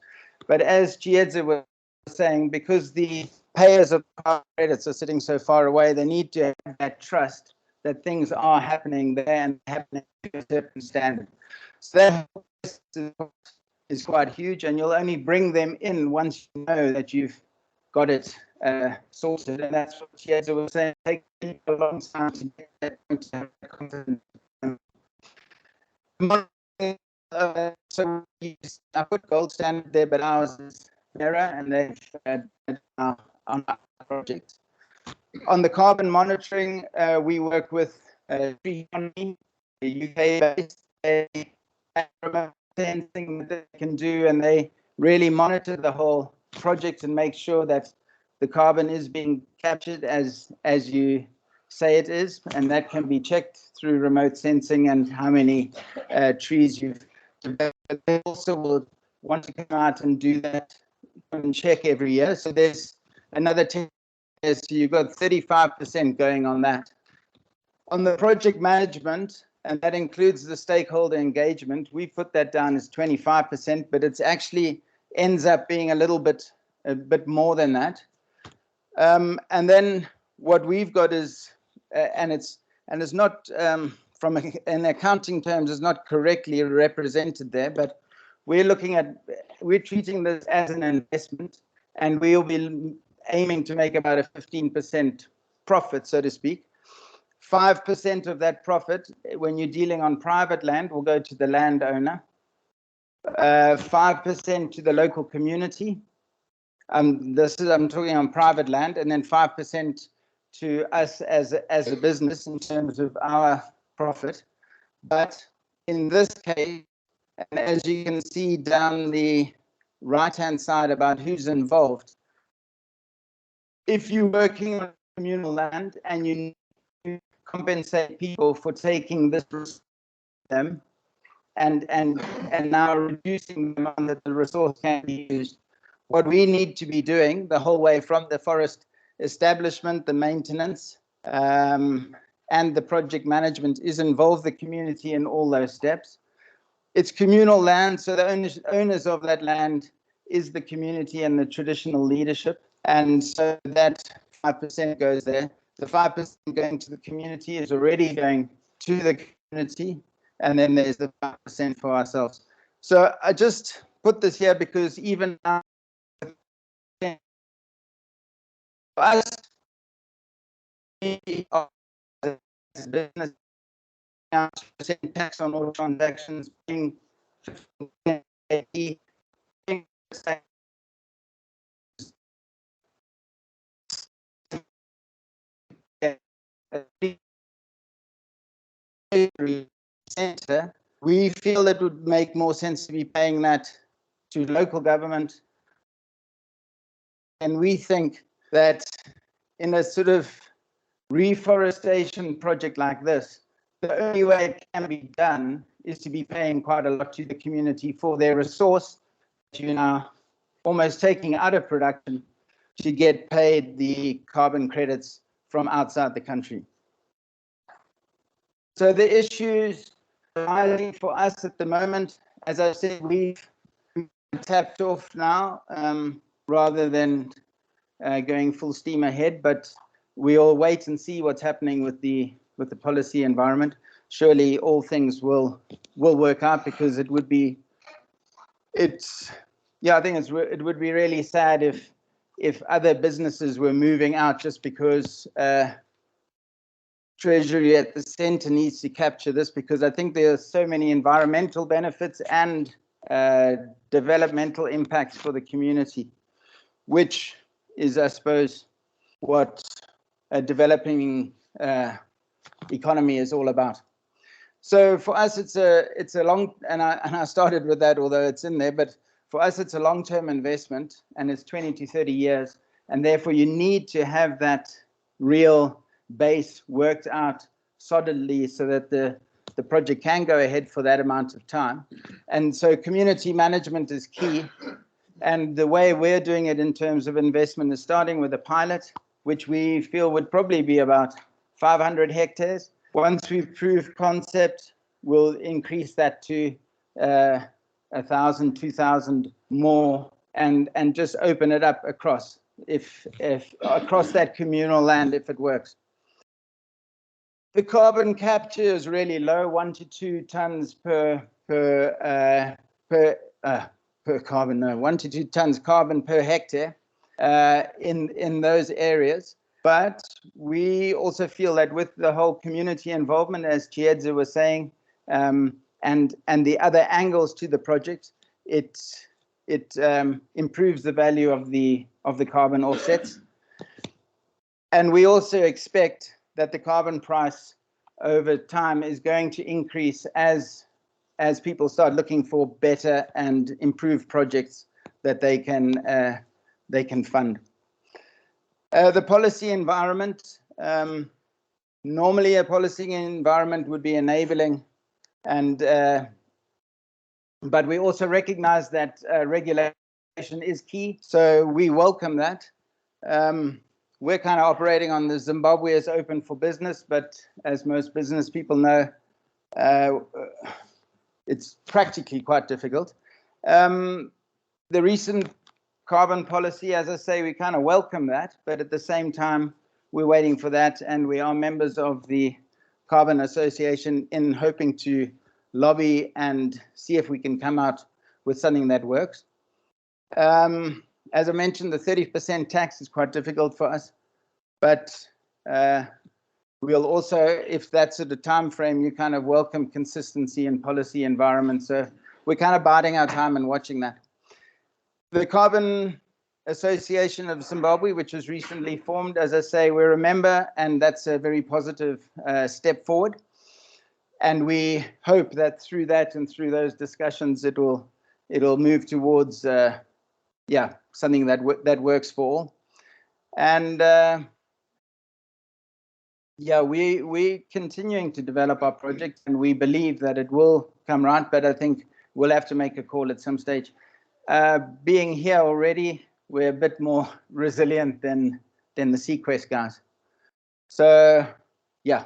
But as Chiedza was saying, because the payers of carbon credits are sitting so far away, they need to have that trust that things are happening there and happening to a certain standard. So that is quite huge, and you'll only bring them in once you know that you've got it sorted. And that's what Chiedza was saying, it takes a long time to get that confidence. So I put gold standard there, but ours is mirror, and they've on our project. On the carbon monitoring, we work with Tree Economy, the UK-based sensing that they can do, and they really monitor the whole project and make sure that the carbon is being captured as you say it is, and that can be checked through remote sensing and how many trees you've developed. They also will want to come out and do that and check every year. So there's another 10 years, so you've got 35% going on that. On the project management, and that includes the stakeholder engagement, we put that down as 25%, but it's actually ends up being a bit more than that. And then what we've got is, and it's not from in accounting terms, is not correctly represented there, but we're treating this as an investment, and we'll be aiming to make about a 15% profit, so to speak. 5% of that profit, when you're dealing on private land, will go to the landowner. 5% to the local community. I'm talking on private land, and then 5% to us as a business in terms of our profit. But in this case, and as you can see down the right-hand side about who's involved, if you're working on communal land and you need to compensate people for taking this them and now reducing the amount that the resource can be used, what we need to be doing the whole way from the forest establishment, the maintenance, and the project management is involve the community in all those steps. It's communal land, so the owners of that land is the community and the traditional leadership. And so that 5% goes there. The 5% going to the community is already going to the community. And then there's the 5% for ourselves. So I just put this here because even now, for us, we are as a business, 2% tax on all transactions, paying 15%, center, we feel it would make more sense to be paying that to local government. And we think that in a sort of reforestation project like this, the only way it can be done is to be paying quite a lot to the community for their resource that you're now almost taking out of production to get paid the carbon credits from outside the country. So the issues arising for us at the moment, as I said, we've tapped off now rather than going full steam ahead, but we'll wait and see what's happening with the policy environment. Surely all things will work out, because it would be it would be really sad if other businesses were moving out just because Treasury at the center needs to capture this, because I think there are so many environmental benefits and developmental impacts for the community, which is, I suppose, what a developing economy is all about. So for us, it's a long, and I started with that, although it's in there, but for us, it's a long-term investment, and it's 20 to 30 years, and therefore you need to have that real base worked out solidly so that the project can go ahead for that amount of time. And so community management is key. And the way we're doing it in terms of investment is starting with a pilot, which we feel would probably be about 500 hectares. Once we've proved concept, we'll increase that to 1,000, 2,000 more, and just open it up across across that communal land if it works. The carbon capture is really low, 1 to 2 tons per carbon, no, 1 to 2 tons carbon per hectare in those areas. But we also feel that with the whole community involvement, as Chiedza was saying, and the other angles to the project, it improves the value of the carbon offsets. And we also expect that the carbon price over time is going to increase as people start looking for better and improved projects that they can fund. The policy environment, normally a policy environment would be enabling, and but we also recognize that regulation is key, so we welcome that. We're kind of operating on the Zimbabwe as open for business, but as most business people know, it's practically quite difficult. The recent carbon policy, as I say, we kind of welcome that, but at the same time, we're waiting for that, and we are members of the Carbon Association in hoping to lobby and see if we can come out with something that works. As I mentioned, the 30% tax is quite difficult for us, but we'll also, if that's at a time frame, you kind of welcome consistency in policy environment. So we're kind of biding our time and watching that. The carbon Association of Zimbabwe, which was recently formed. As I say, we're a member, and that's a very positive step forward. And we hope that through that and through those discussions, it'll move towards something that works for all. And we're continuing to develop our project, and we believe that it will come right. But I think we'll have to make a call at some stage. Being here already, we're a bit more resilient than the Sequest guys. So yeah,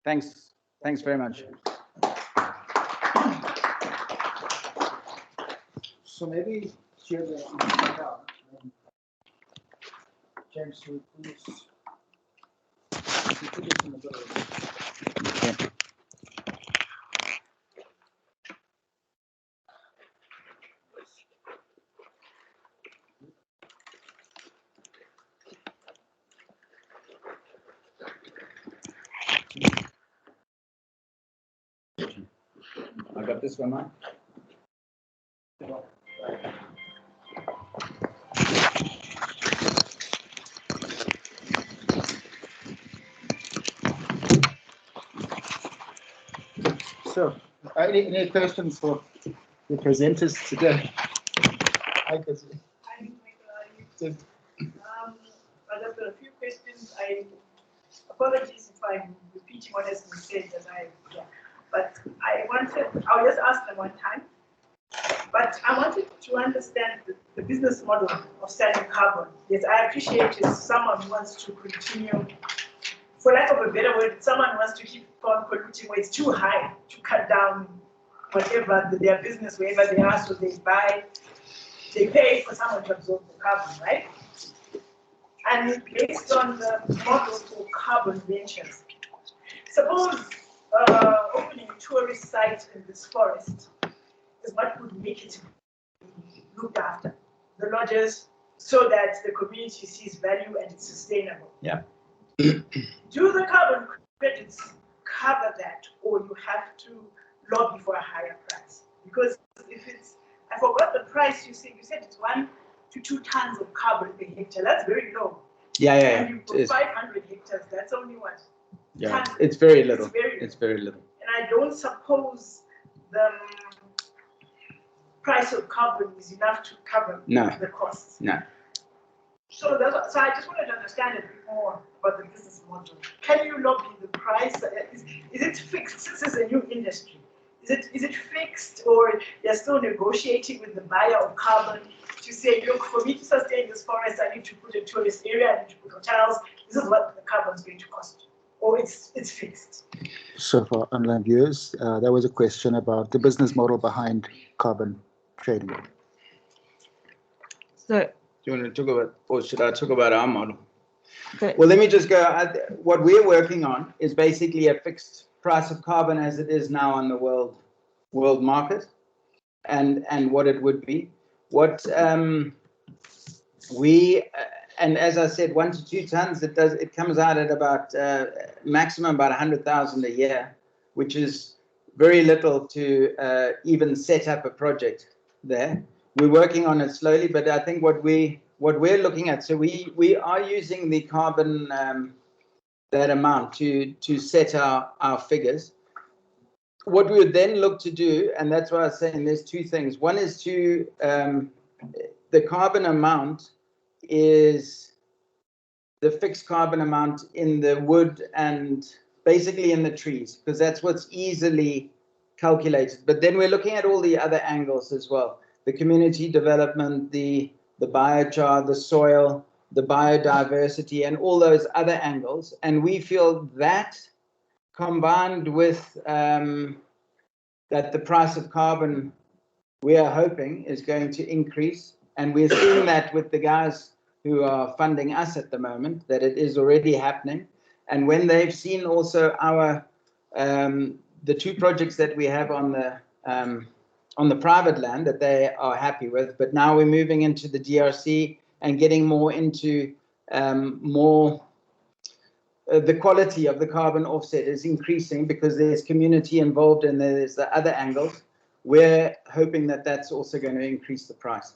thanks very much. So maybe share the James, would please put it in the middle. Yeah. I got this one, right? So, any questions for the presenters today? I've got a few questions. Apologies if I'm repeating what has been said, but I'll just ask them one time. But I wanted to understand the business model of selling carbon. Yes, I appreciate if someone wants to continue, for lack of a better word, someone wants to keep on polluting where it's too high to cut down whatever their business, wherever they are, so they pay for someone to absorb the carbon, right? And based on the model for carbon ventures, suppose opening a tourist site in this forest is what would make it looked after, the lodges, so that the community sees value and it's sustainable. Yeah. Do the carbon credits cover that, or you have to lobby for a higher price? Because if it's, I forgot the price you said it's 1 to 2 tons of carbon per hectare. That's very low. Yeah. And you've got 500 hectares. That's only what? Yeah, it's very little. It's very little. And I don't suppose the price of carbon is enough to cover the costs. No. So I just wanted to understand a bit more about the business model. Can you lobby the price? Is it fixed? Since it's a new industry, is it fixed, or you're still negotiating with the buyer of carbon to say, look, for me to sustain this forest, I need to put a tourist area, I need to put hotels. This is what the carbon is going to cost, or it's fixed. So for online viewers, there was a question about the business model behind carbon trading. So, Do you want to talk about, or should I talk about our model? okay. Well, let me just go. What we're working on is basically a fixed price of carbon as it is now on the world market, and what it would be. What and as I said, 1 to 2 tons. It comes out at about maximum about 100,000 a year, which is very little to even set up a project there. We're working on it slowly, but I think what we're looking at, so we are using the carbon that amount to set our figures. What we would then look to do, and that's why I was saying there's 2 things. One is to the carbon amount is the fixed carbon amount in the wood and basically in the trees, because that's what's easily calculated. But then we're looking at all the other angles as well. The community development, the biochar, the soil, the biodiversity, and all those other angles. And we feel that combined with that the price of carbon, we are hoping, is going to increase. And we're seeing that with the guys who are funding us at the moment, that it is already happening. And when they've seen also our the 2 projects that we have on the private land that they are happy with, but now we're moving into the DRC and getting more into the quality of the carbon offset is increasing because there's community involved and there's the other angles. We're hoping that that's also going to increase the price.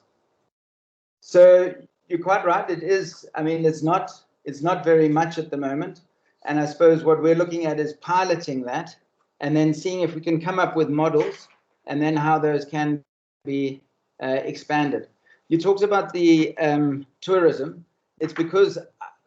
So you're quite right. It is. I mean, it's not very much at the moment. And I suppose what we're looking at is piloting that and then seeing if we can come up with models and then how those can be expanded. You talked about the tourism. It's because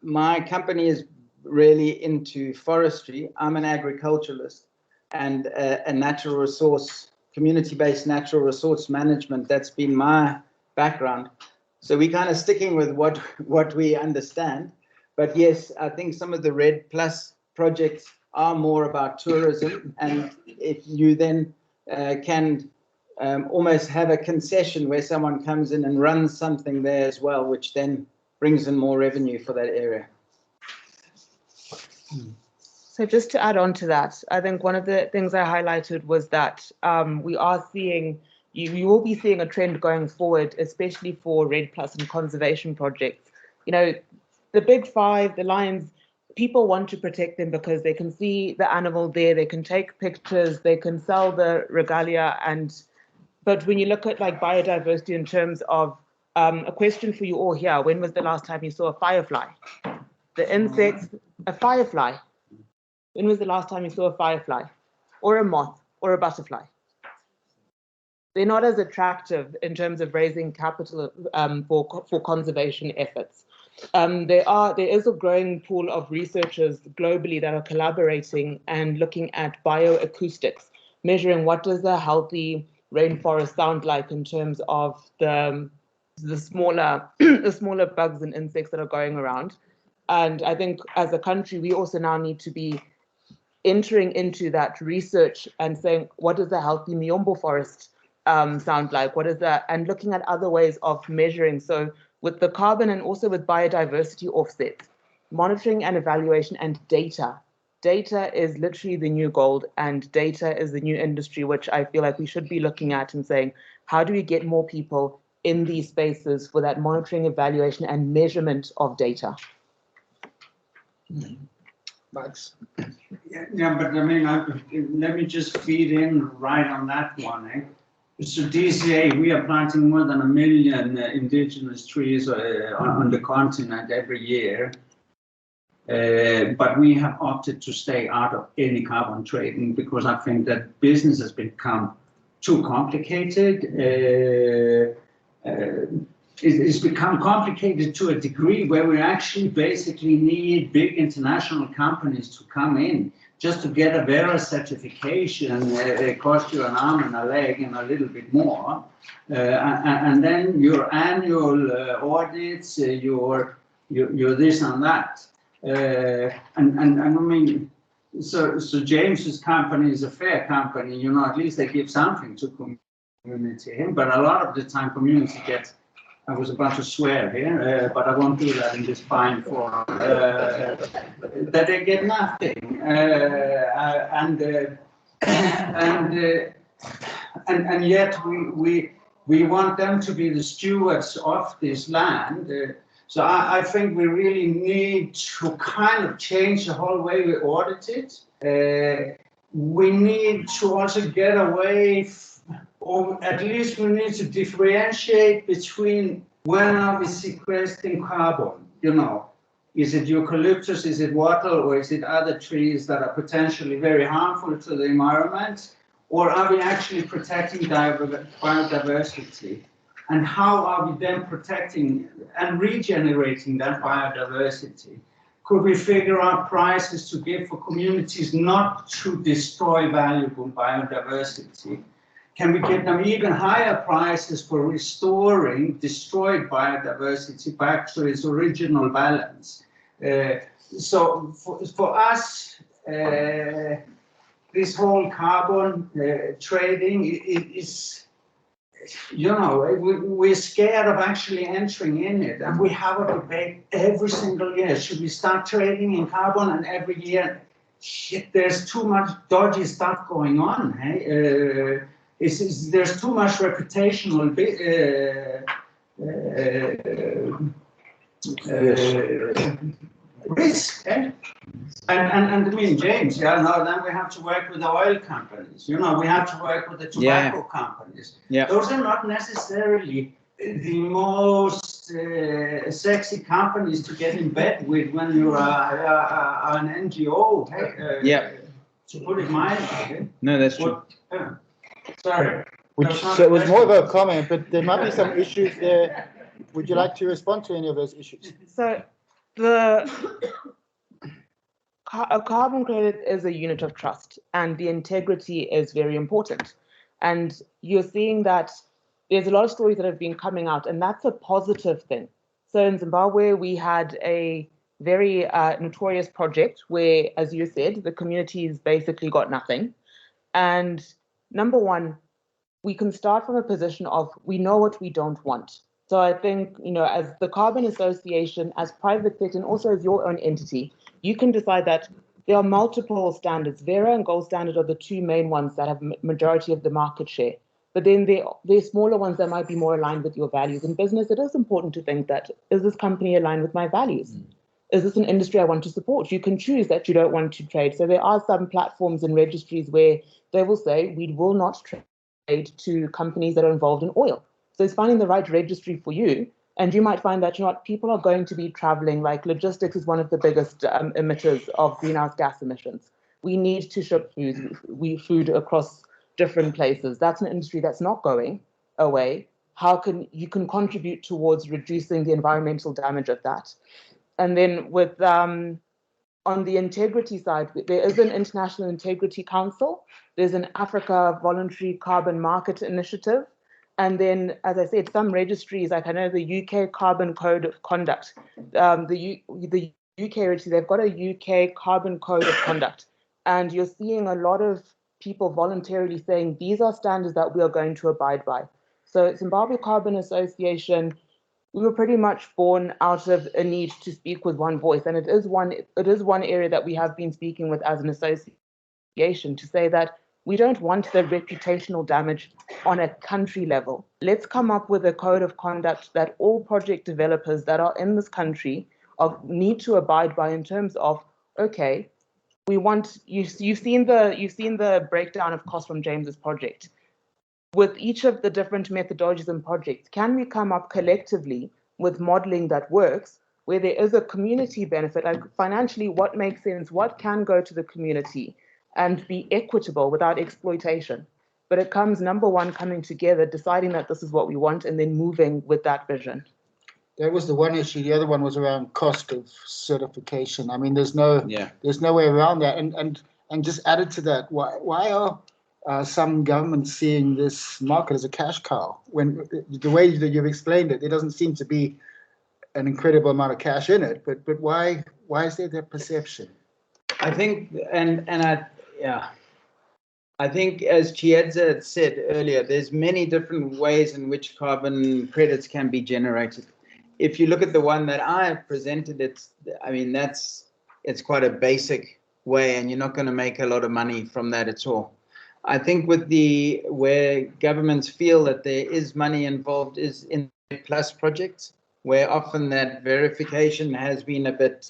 my company is really into forestry. I'm an agriculturalist and a natural resource, community-based natural resource management. That's been my background. So we're kind of sticking with what we understand. But yes, I think some of the RED Plus projects are more about tourism. And if you then can almost have a concession where someone comes in and runs something there as well, which then brings in more revenue for that area. So just to add on to that, I think one of the things I highlighted was that we are seeing, you will be seeing a trend going forward, especially for RED Plus and conservation projects. You know, the big five, the lions, people want to protect them because they can see the animal there, they can take pictures, they can sell the regalia. But when you look at like biodiversity in terms of a question for you all here, when was the last time you saw a firefly? The insects, a firefly. When was the last time you saw a firefly or a moth or a butterfly? They're not as attractive in terms of raising capital for conservation efforts. There is a growing pool of researchers globally that are collaborating and looking at bioacoustics, measuring what does a healthy rainforest sound like in terms of the smaller the smaller bugs and insects that are going around. And I think as a country, we also now need to be entering into that research and saying, what does a healthy Miombo forest sound like? What is that? And looking at other ways of measuring. So with the carbon and also with biodiversity offsets, monitoring and evaluation and data. Data is literally the new gold, and data is the new industry, which I feel like we should be looking at and saying, how do we get more people in these spaces for that monitoring, evaluation, and measurement of data? Max. Yeah, but I mean, let me just feed in right on that one. So DCA, we are planting more than 1 million indigenous trees on the continent every year. But we have opted to stay out of any carbon trading because I think that business has become too complicated. It's become complicated to a degree where we actually basically need big international companies to come in just to get a Vera certification. It costs you an arm and a leg and a little bit more. And then your annual audits, your this and that. And I mean, so James's company is a fair company, you know, at least they give something to community. But a lot of the time community gets, I was about to swear here, but I won't do that in this fine forum, that they get nothing. And yet we want them to be the stewards of this land. So I think we really need to kind of change the whole way we audit it. We need to also get away, or at least we need to differentiate between when are we sequestering carbon, you know. Is it eucalyptus, is it wattle, or is it other trees that are potentially very harmful to the environment? Or are we actually protecting biodiversity? And how are we then protecting and regenerating that biodiversity? Could we figure out prices to give for communities not to destroy valuable biodiversity? Can we get them even higher prices for restoring destroyed biodiversity back to its original balance? So for us, this whole carbon trading is, you know, we're scared of actually entering in it, and we have a debate every single year. Should we start trading in carbon? And every year, shit, there's too much dodgy stuff going on. Hey? There's too much reputational risk. Eh? And I mean, James, yeah, no, then we have to work with the oil companies. You know, we have to work with the tobacco companies. Yeah. Those are not necessarily the most sexy companies to get in bed with when you are an NGO. Yeah. To put it mildly. No, that's true. Sorry. So it was more of a comment, but there might be some issues there. Would you like to respond to any of those issues? So a carbon credit is a unit of trust, and the integrity is very important. And you're seeing that there's a lot of stories that have been coming out, and that's a positive thing. So in Zimbabwe, we had a very notorious project where, as you said, the communities basically got nothing. And number one, we can start from a position of we know what we don't want. So I think, as the Carbon Association, as private sector, and also as your own entity, you can decide that there are multiple standards. Vera and Gold Standard are the two main ones that have majority of the market share. But then there are smaller ones that might be more aligned with your values. In business, it is important to think that, is this company aligned with my values? Is this an industry I want to support? You can choose that you don't want to trade. So there are some platforms and registries where they will say, we will not trade to companies that are involved in oil. So it's finding the right registry for you. And you might find that, people are going to be traveling, like logistics is one of the biggest emitters of greenhouse gas emissions. We need to ship food across different places. That's an industry that's not going away. How can you contribute towards reducing the environmental damage of that? And then with on the integrity side, there is an International Integrity Council. There's an Africa Voluntary Carbon Market Initiative. And then, as I said, some registries, like I know the UK Carbon Code of Conduct, the UK registry, they've got a UK Carbon Code of Conduct. And you're seeing a lot of people voluntarily saying, these are standards that we are going to abide by. So Zimbabwe Carbon Association, we were pretty much born out of a need to speak with one voice. And it is one area that we have been speaking with as an association, to say that we don't want the reputational damage on a country level. Let's come up with a code of conduct that all project developers that are in this country need to abide by, in terms of, okay, we want, you've seen the breakdown of cost from James's project. With each of the different methodologies and projects, can we come up collectively with modeling that works, where there is a community benefit, like financially, what makes sense, what can go to the community, and be equitable without exploitation? But it comes, number one, coming together, deciding that this is what we want, and then moving with that vision. That was the one issue. The other one was around cost of certification. I mean, there's no way around that. And just added to that, why are some governments seeing this market as a cash cow? When the way that you've explained it, there doesn't seem to be an incredible amount of cash in it. But why is there that perception? I think, I think, as Chiedza said earlier, there's many different ways in which carbon credits can be generated. If you look at the one that I presented, it's quite a basic way, and you're not going to make a lot of money from that at all. I think where governments feel that there is money involved is in plus projects, where often that verification has been a bit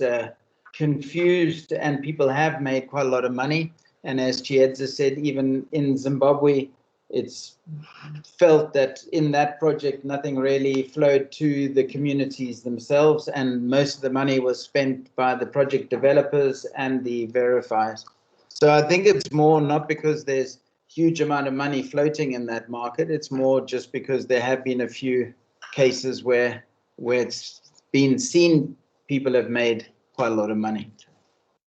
confused, and people have made quite a lot of money. And as Chiedza said, even in Zimbabwe, it's felt that in that project, nothing really flowed to the communities themselves, and most of the money was spent by the project developers and the verifiers. So I think it's more not because there's huge amount of money floating in that market, it's more just because there have been a few cases where it's been seen people have made quite a lot of money.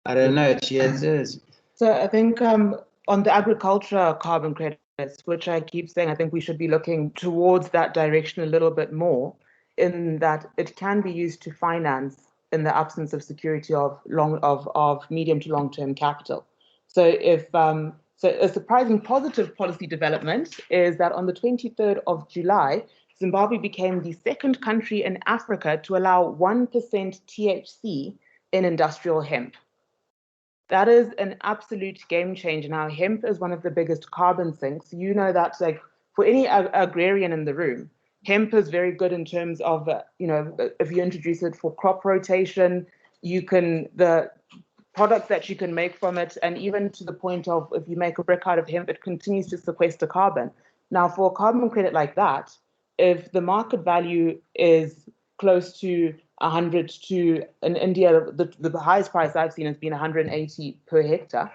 I don't know, Chiedza. So I think on the agriculture carbon credits, which I keep saying, I think we should be looking towards that direction a little bit more, in that it can be used to finance in the absence of security of medium to long-term capital. So so a surprising positive policy development is that on the 23rd of July, Zimbabwe became the second country in Africa to allow 1% THC in industrial hemp. That is an absolute game changer. Now, hemp is one of the biggest carbon sinks. You know that, like, for any agrarian in the room, hemp is very good in terms of, if you introduce it for crop rotation, the products that you can make from it, and even to the point of, if you make a brick out of hemp, it continues to sequester carbon. Now, for a carbon credit like that, if the market value is close to 100 to, in India, the highest price I've seen has been 180 per hectare,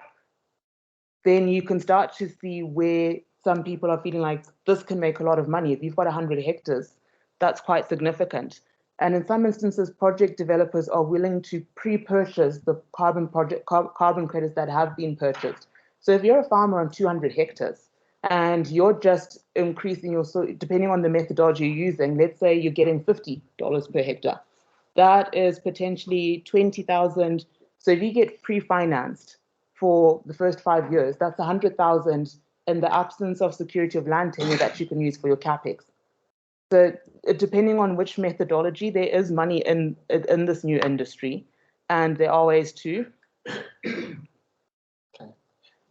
then you can start to see where some people are feeling like this can make a lot of money. If you've got 100 hectares, that's quite significant. And in some instances, project developers are willing to pre-purchase the carbon credits that have been purchased. So if you're a farmer on 200 hectares and you're just increasing your, so depending on the methodology you're using, let's say you're getting $50 per hectare, that is potentially 20,000. So if you get pre-financed for the first 5 years, that's 100,000 in the absence of security of land tenure that you can use for your capex. So depending on which methodology, there is money in this new industry, and there are ways to. Okay.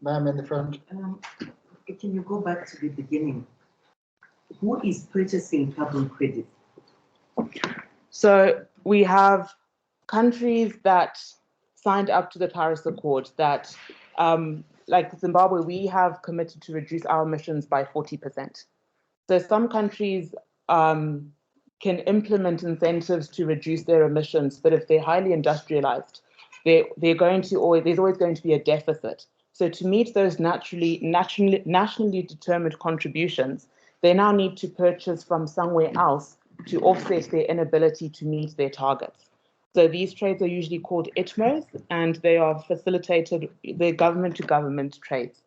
Ma'am in the front. Can you go back to the beginning? Who is purchasing carbon credits? So we have countries that signed up to the Paris Accord that, like Zimbabwe, we have committed to reduce our emissions by 40%. So some countries can implement incentives to reduce their emissions, but if they're highly industrialized, there's always going to be a deficit. So to meet those nationally determined contributions, they now need to purchase from somewhere else to offset their inability to meet their targets. So these trades are usually called ITMOs, and they are facilitated, they're government-to-government trades.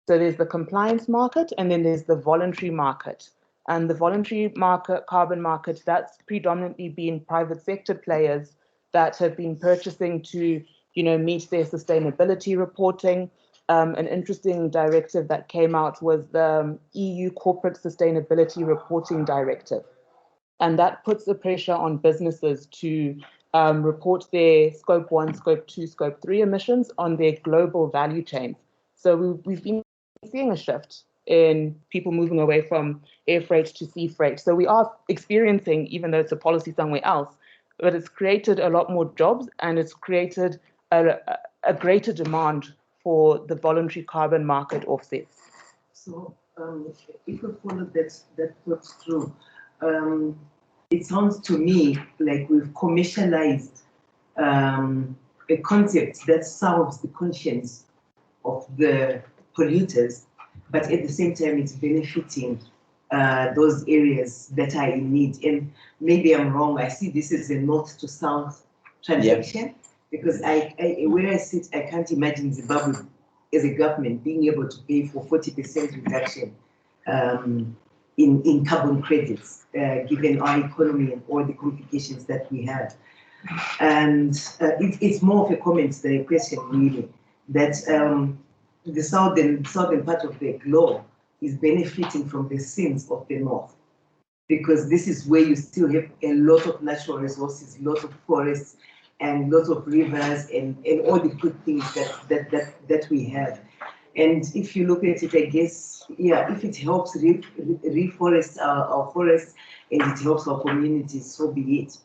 So there's the compliance market, and then there's the voluntary market. And the voluntary market, carbon market, that's predominantly been private sector players that have been purchasing to, meet their sustainability reporting. An interesting directive that came out was the EU Corporate Sustainability Reporting Directive. And that puts the pressure on businesses to report their Scope 1, Scope 2, Scope 3 emissions on their global value chains. So we've been seeing a shift in people moving away from air freight to sea freight. So we are experiencing, even though it's a policy somewhere else, but it's created a lot more jobs, and it's created a greater demand for the voluntary carbon market offsets. So if we follow that thought through, it sounds to me like we've commercialized a concept that solves the conscience of the polluters, but at the same time it's benefiting those areas that are in need. And maybe I'm wrong, I see this as a north to south transaction, because where I sit, I can't imagine Zimbabwe as a government being able to pay for 40% reduction in carbon credits, given our economy and all the complications that we have. And it's more of a comment than a question, really, that the southern part of the globe is benefiting from the sins of the north, because this is where you still have a lot of natural resources, lots of forests, and lots of rivers, and all the good things that we have. And if you look at it, I guess, if it helps reforest our forests and it helps our communities, so be it.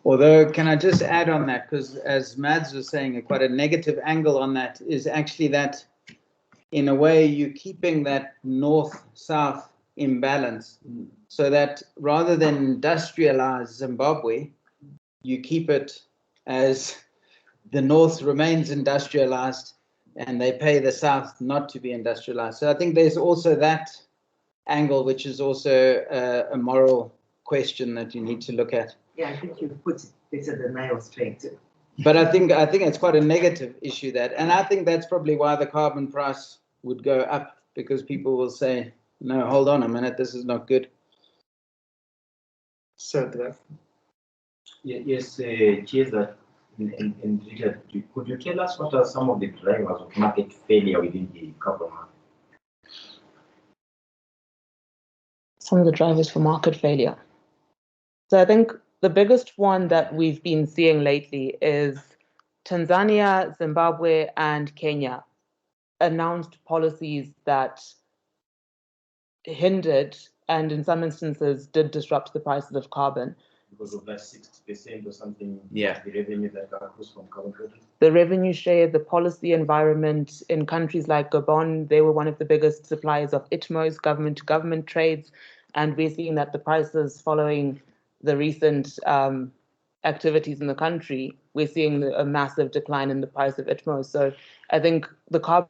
Although, can I just add on that, because as Mads was saying, quite a negative angle on that is actually that, in a way, you're keeping that north-south imbalance, so that rather than industrialize Zimbabwe, you keep it as the north remains industrialized and they pay the south not to be industrialized. So I think there's also that angle, which is also a moral question that you need to look at. Yeah, I think you put it better than I was trying to. But I think it's quite a negative issue, that, and I think that's probably why the carbon price would go up, because people will say, no, hold on a minute, this is not good. So yes, Chair, and Richard, could you tell us what are some of the drivers of market failure within the carbon market? Some of the drivers for market failure. So I think the biggest one that we've been seeing lately is Tanzania, Zimbabwe, and Kenya announced policies that hindered and in some instances did disrupt the prices of carbon. Because of that 60% or something, yeah, the revenue that comes from carbon credits? The revenue share, the policy environment in countries like Gabon, they were one of the biggest suppliers of ITMOs, government-to-government trades, and we're seeing that the prices following the recent activities in the country, we're seeing a massive decline in the price of ITMO. So I think the carbon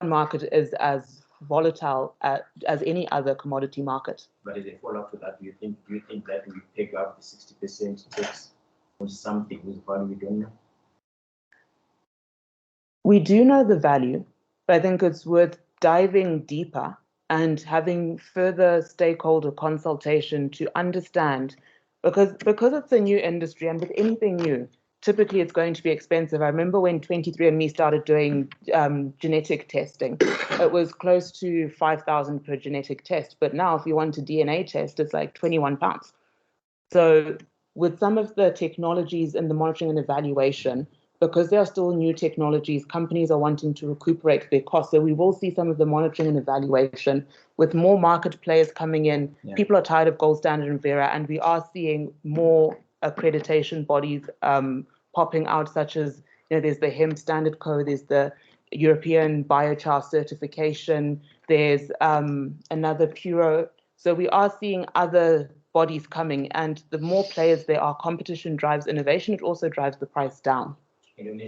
market is as volatile as any other commodity market. But as a follow-up to that, do you think that we pick up the 60% tax on something whose value we don't know? We do know the value, but I think it's worth diving deeper and having further stakeholder consultation to understand, because it's a new industry, and with anything new, typically it's going to be expensive. I remember when 23andMe started doing genetic testing, it was close to 5,000 per genetic test, but now if you want a DNA test, it's like £21. So with some of the technologies and the monitoring and evaluation, because there are still new technologies, companies are wanting to recuperate their costs. So we will see some of the monitoring and evaluation with more market players coming in. Yeah. People are tired of gold standard and Vera, and we are seeing more accreditation bodies popping out, such as, there's the HEMP Standard Code, there's the European Biochar certification, there's another Puro. So we are seeing other bodies coming, and the more players there are, competition drives innovation, it also drives the price down. And on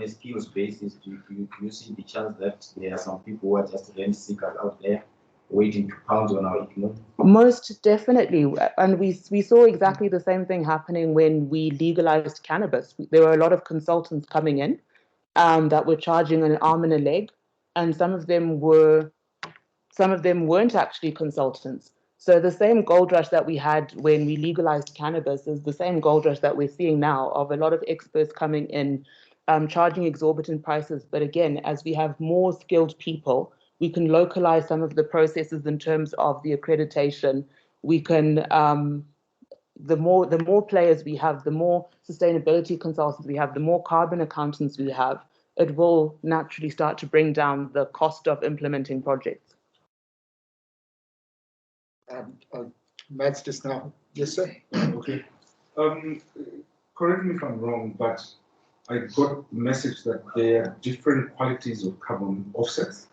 a skills basis, do you see the chance that there are some people who are just rent seekers out there waiting to pounce on our economy? Most definitely. And we saw exactly the same thing happening when we legalized cannabis. There were a lot of consultants coming in that were charging an arm and a leg, and some of them weren't actually consultants. So the same gold rush that we had when we legalized cannabis is the same gold rush that we're seeing now, of a lot of experts coming in, charging exorbitant prices. But again, as we have more skilled people, we can localize some of the processes in terms of the accreditation. We can, the more players we have, the more sustainability consultants we have, the more carbon accountants we have, it will naturally start to bring down the cost of implementing projects. Matt's just now. Yes, sir. Okay. Correct me if I'm wrong, but I got the message that there are different qualities of carbon offsets.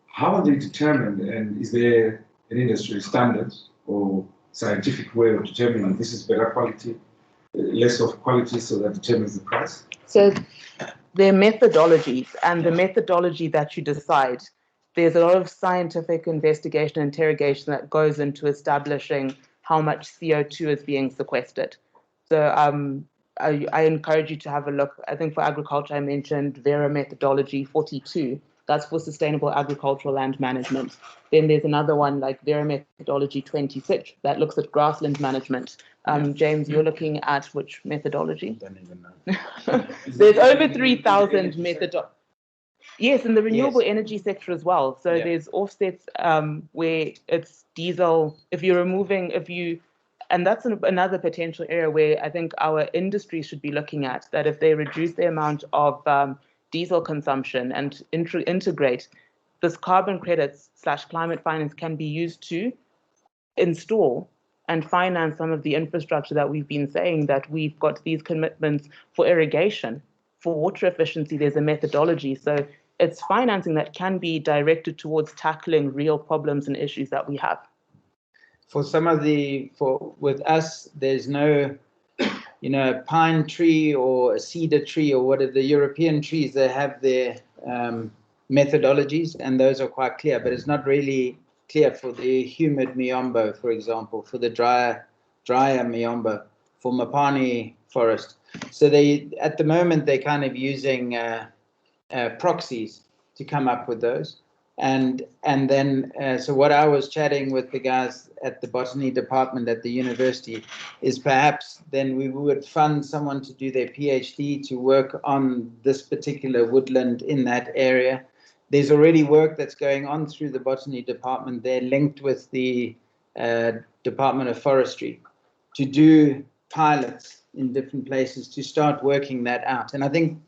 How are they determined, and is there an industry standard or scientific way of determining this is better quality, less of quality, so that determines the price? So there are methodologies, and the methodology that you decide, there's a lot of scientific investigation and interrogation that goes into establishing how much CO2 is being sequestered. So I encourage you to have a look. I think for agriculture, I mentioned Vera methodology 42. That's for sustainable agricultural land management. Then there's another one like Vera methodology 26 that looks at grassland management. James, you're looking at which methodology? I don't even know. There's over 3,000 methodologies. Yes, in the renewable energy sector as well. So there's offsets where it's diesel. And that's another potential area where I think our industry should be looking at, that if they reduce the amount of diesel consumption and integrate, this carbon credits / climate finance can be used to install and finance some of the infrastructure that we've been saying, that we've got these commitments for irrigation, for water efficiency. There's a methodology. So it's financing that can be directed towards tackling real problems and issues that we have. For some of with us, there's no, pine tree or a cedar tree or whatever, the European trees, they have their methodologies, and those are quite clear, but it's not really clear for the humid miombo, for example, for the drier miombo, for Mapani forest. So at the moment, they're kind of using proxies to come up with those. And then, so what I was chatting with the guys at the botany department at the university is perhaps then we would fund someone to do their PhD to work on this particular woodland in that area. There's already work that's going on through the botany department. They're linked with the Department of Forestry to do pilots in different places to start working that out. And I think,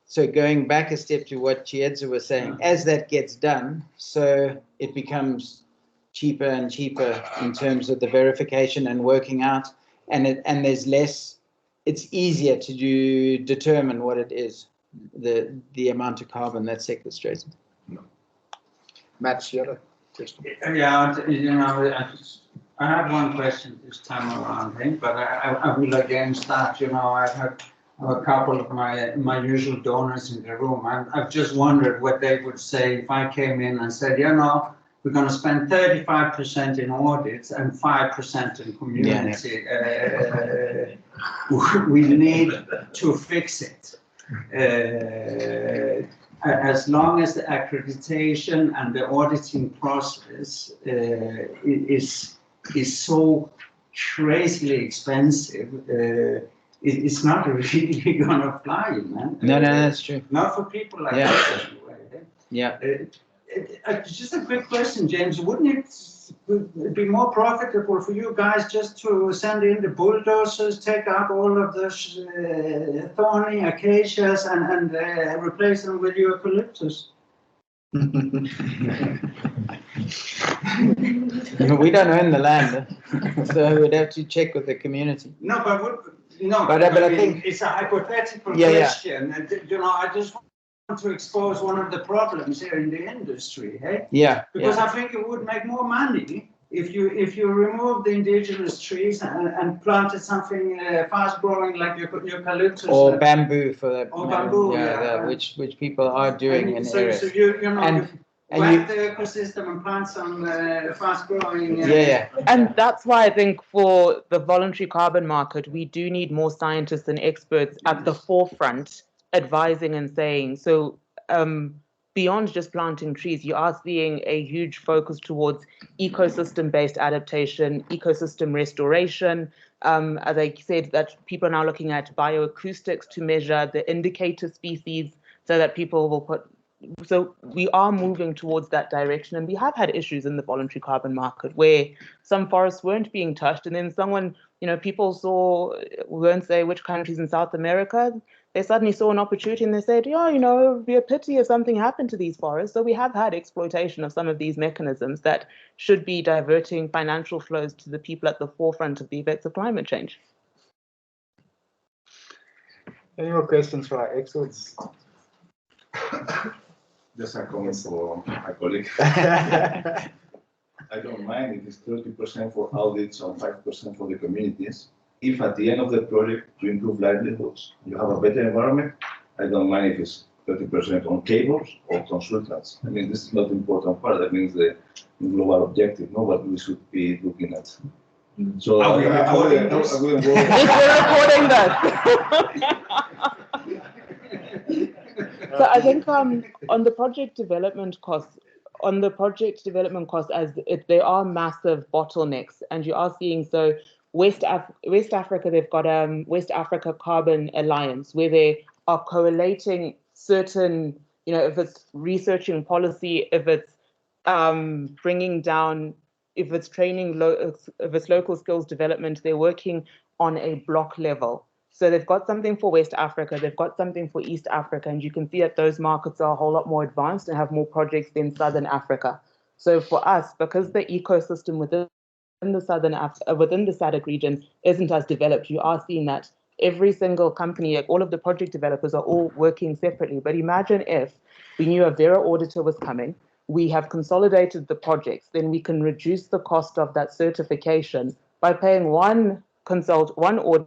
so going back a step to what Chiedza was saying, as that gets done, so it becomes cheaper and cheaper in terms of the verification and working out, and there's less, it's easier to determine what it is, the amount of carbon that's sequestrated. Matt, you had a question? Yeah, I have one question this time around, but I will again start. I have a couple of my usual donors in the room. I've just wondered what they would say if I came in and said, we're going to spend 35% in audits and 5% in community. We need to fix it. As long as the accreditation and the auditing process is so crazily expensive, it's not really gonna fly, man. No, that's true. Not for people like us, anyway. Yeah. Just a quick question, James. Wouldn't it be more profitable for you guys just to send in the bulldozers, take out all of the thorny acacias and replace them with eucalyptus? We don't own the land, so we'd have to check with the community. No, but I think it's a hypothetical question. I just want to expose one of the problems here in the industry, hey? Yeah. Because I think it would make more money if you remove the indigenous trees and planted something fast growing like eucalyptus or bamboo for that. Or bamboo, which people are doing in areas. So whack the ecosystem and plant some fast growing. And that's why I think for the voluntary carbon market, we do need more scientists and experts at the forefront advising and saying. So beyond just planting trees, you are seeing a huge focus towards ecosystem-based adaptation, ecosystem restoration. As I said, that people are now looking at bioacoustics to measure the indicator species so that people will put. So we are moving towards that direction, and we have had issues in the voluntary carbon market where some forests weren't being touched, and then someone, people saw, we won't say which countries in South America, they suddenly saw an opportunity and they said, it would be a pity if something happened to these forests. So we have had exploitation of some of these mechanisms that should be diverting financial flows to the people at the forefront of the effects of climate change. Any more questions for our experts? Just a comment for my colleague. I don't mind if it's 30% for audits or 5% for the communities. If at the end of the project to improve livelihoods, you have a better environment, I don't mind if it's 30% on cables or consultants. I mean, this is not the important part. That means the global objective, no, what we should be looking at. So Are we recording this? We're recording that. So I think on the project development costs, as there are massive bottlenecks, and you are seeing West Africa, they've got West Africa Carbon Alliance, where they are collating certain, if it's researching policy, if it's bringing down, if it's training, if it's local skills development, they're working on a block level. So they've got something for West Africa, they've got something for East Africa, and you can see that those markets are a whole lot more advanced and have more projects than Southern Africa. So for us, because the ecosystem within the SADC region isn't as developed, you are seeing that every single company, like all of the project developers are all working separately. But imagine if we knew a Vera auditor was coming, we have consolidated the projects, then we can reduce the cost of that certification by paying one auditor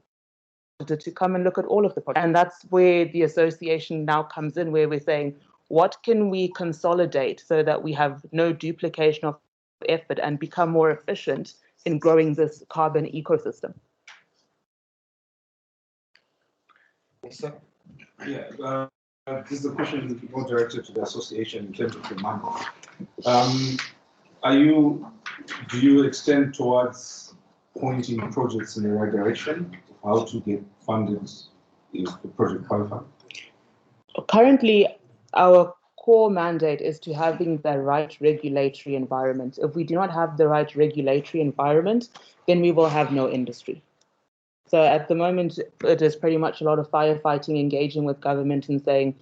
to come and look at all of the projects. And that's where the association now comes in, where we're saying, what can we consolidate so that we have no duplication of effort and become more efficient in growing this carbon ecosystem? Yes, sir. Yeah, this is a question more directed to the association in terms of the money. Do you extend towards pointing projects in the right direction? How to get funded if the project qualifies? Currently, our core mandate is to having the right regulatory environment. If we do not have the right regulatory environment, then we will have no industry. So at the moment, it is pretty much a lot of firefighting, engaging with government and saying,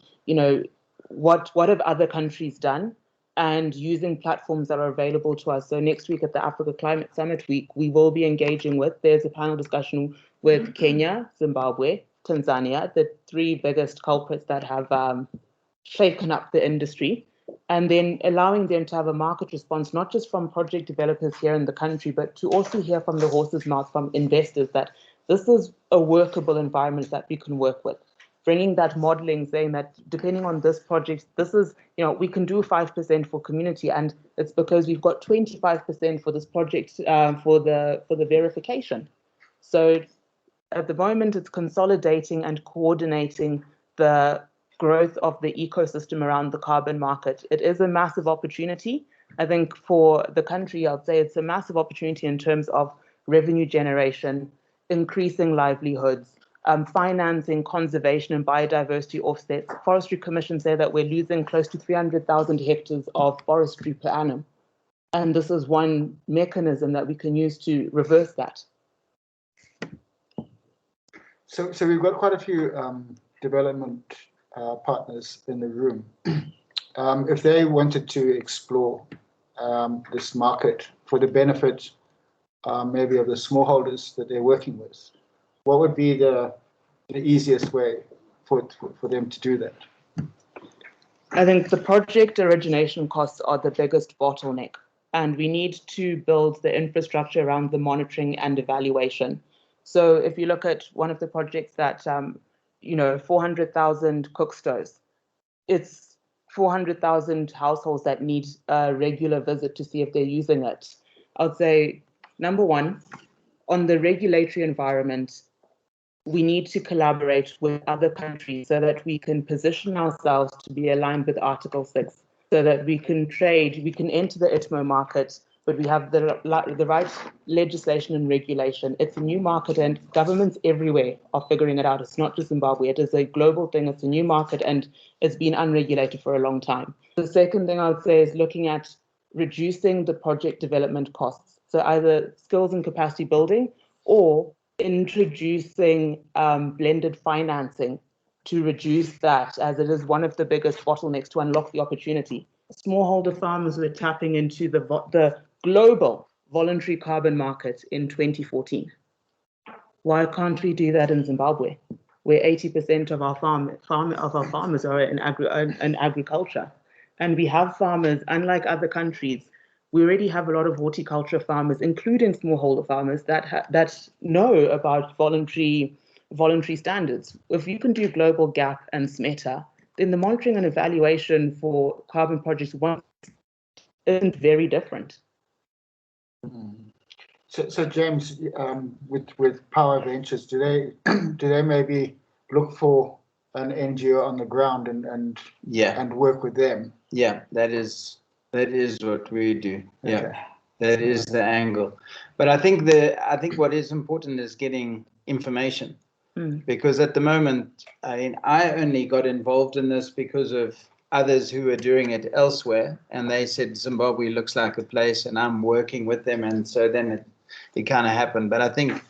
what have other countries done, and using platforms that are available to us. So next week at the Africa Climate Summit Week, we will be engaging there's a panel discussion with Kenya, Zimbabwe, Tanzania, the three biggest culprits that have shaken up the industry. and then allowing them to have a market response, not just from project developers here in the country, but to also hear from the horse's mouth from investors that this is a workable environment that we can work with. Bringing that modeling, saying that depending on this project, this is, we can do 5% for community, and it's because we've got 25% for this project for the verification. So at the moment, it's consolidating and coordinating the growth of the ecosystem around the carbon market. It is a massive opportunity. I think for the country, I'd say it's a massive opportunity in terms of revenue generation, increasing livelihoods, financing conservation and biodiversity offsets. Forestry Commission say that we're losing close to 300,000 hectares of forestry per annum. And this is one mechanism that we can use to reverse that. So we've got quite a few development partners in the room. If they wanted to explore this market for the benefit maybe of the smallholders that they're working with, what would be the easiest way for them to do that? I think the project origination costs are the biggest bottleneck, and we need to build the infrastructure around the monitoring and evaluation. So if you look at one of the projects that, 400,000 cook stoves, it's 400,000 households that need a regular visit to see if they're using it. I would say, number one, on the regulatory environment, we need to collaborate with other countries so that we can position ourselves to be aligned with Article 6, so that we can trade, we can enter the ITMO market, but we have the right legislation and regulation. It's a new market, and governments everywhere are figuring it out. It's not just Zimbabwe. It is a global thing. It's a new market, and it's been unregulated for a long time. The second thing I would say is looking at reducing the project development costs. So either skills and capacity building or introducing blended financing to reduce that, as it is one of the biggest bottlenecks to unlock the opportunity. Smallholder farmers were tapping into the global voluntary carbon market in 2014. Why can't we do that in Zimbabwe, where 80% of our farmers are in agriculture? And we have farmers, unlike other countries, we already have a lot of horticulture farmers, including smallholder farmers, that know about voluntary standards. If you can do global gap and SMETA, then the monitoring and evaluation for carbon projects isn't very different. So James, with Power Ventures, do they maybe look for an NGO on the ground and work with them? Yeah, that is what we do. Yeah, okay. That is the angle. But I think what is important is getting information. Because at the moment, I only got involved in this because of others who were doing it elsewhere, and they said Zimbabwe looks like a place, and I'm working with them, and so then it kind of happened. But I think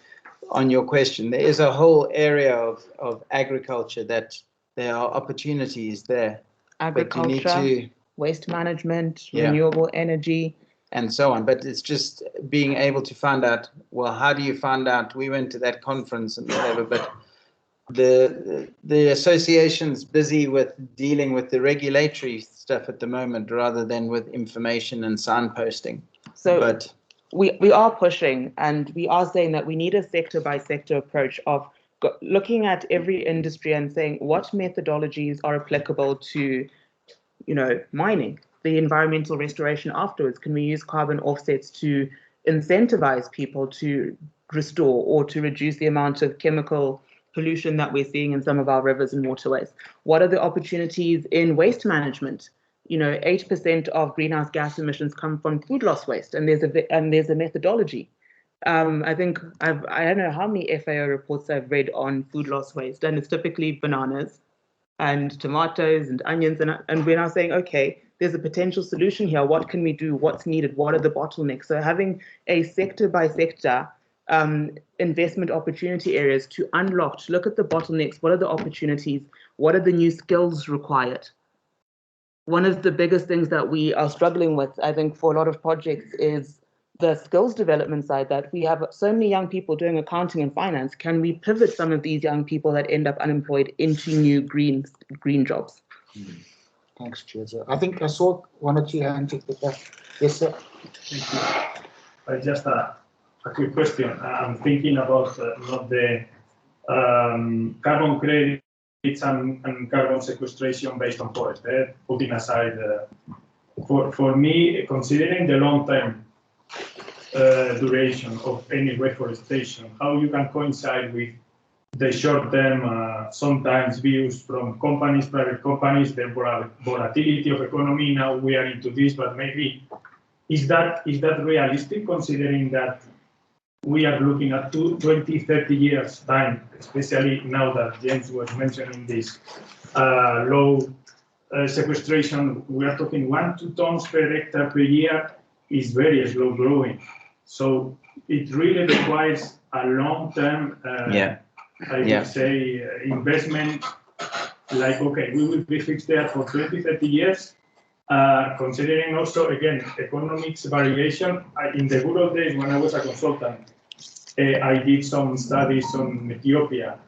on your question, there is a whole area of agriculture that there are opportunities there. Agriculture, waste management, renewable energy, and so on. But it's just being able to find out, well, how do you find out? We went to that conference and whatever, but the association's busy with dealing with the regulatory stuff at the moment rather than with information and signposting. So we are pushing, and we are saying that we need a sector by sector approach of looking at every industry and saying what methodologies are applicable to mining, the environmental restoration afterwards. Can we use carbon offsets to incentivize people to restore or to reduce the amount of chemical pollution that we're seeing in some of our rivers and waterways? What are the opportunities in waste management? 8% of greenhouse gas emissions come from food loss waste, and there's a methodology. I think I don't know how many FAO reports I've read on food loss waste, and it's typically bananas and tomatoes and onions, and we're now saying, okay, there's a potential solution here. What can we do? What's needed? What are the bottlenecks? So having a sector by sector investment opportunity areas to unlock, to look at the bottlenecks, what are the opportunities? What are the new skills required? One of the biggest things that we are struggling with, I think, for a lot of projects is the skills development side, that we have so many young people doing accounting and finance. Can we pivot some of these young people that end up unemployed into new green jobs? Thanks, Chair. I think I saw one or two hands at the back. Yes, sir. Thank you. Just a quick question. I'm thinking about not the carbon credits and carbon sequestration based on forest. Putting aside, for me, considering the long-term duration of any reforestation, how you can coincide with the short-term, sometimes views from companies, private companies, the volatility of economy. Now we are into this, but maybe is that realistic, considering that we are looking at 20, 30 years time, especially now that James was mentioning this low sequestration. We are talking 1 to 2 tons per hectare per year is very slow growing. So it really requires a long-term, I would say, investment. Like, okay, we will be fixed there for 20, 30 years. Considering also, again, economics variation. In the good old days when I was a consultant, I did some studies on Ethiopia,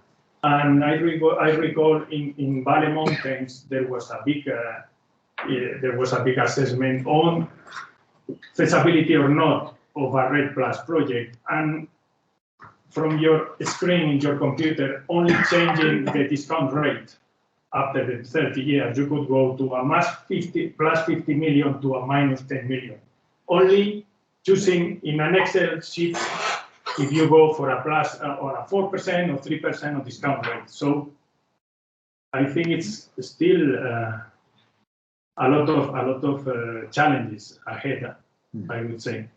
and I recall in Valley Mountains there was a big assessment on feasibility or not of a REDD+ project, and from your screen in your computer, only changing the discount rate after the 30 years, you could go to a plus 50 million to a minus 10 million. Only choosing in an Excel sheet if you go for a plus or a 4% or 3% of discount rate. So I think it's still a lot of challenges ahead, I would say.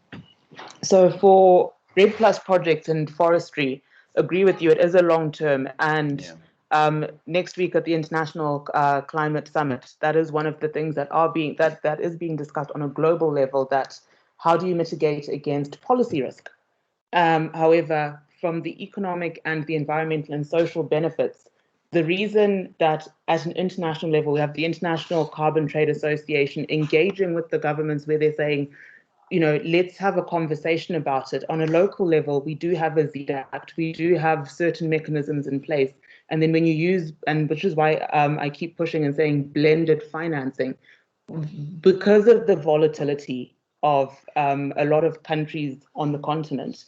So for REDD+ projects and forestry, agree with you, it is a long term, and next week at the International Climate Summit, that is one of the things that is being discussed on a global level, that how do you mitigate against policy risk? However, from the economic and the environmental and social benefits, the reason that at an international level we have the International Carbon Trade Association engaging with the governments where they're saying, you know, let's have a conversation about it. On a local level, we do have a ZEDA Act, we do have certain mechanisms in place. And then when you use, and which is why I keep pushing and saying blended financing, because of the volatility of a lot of countries on the continent,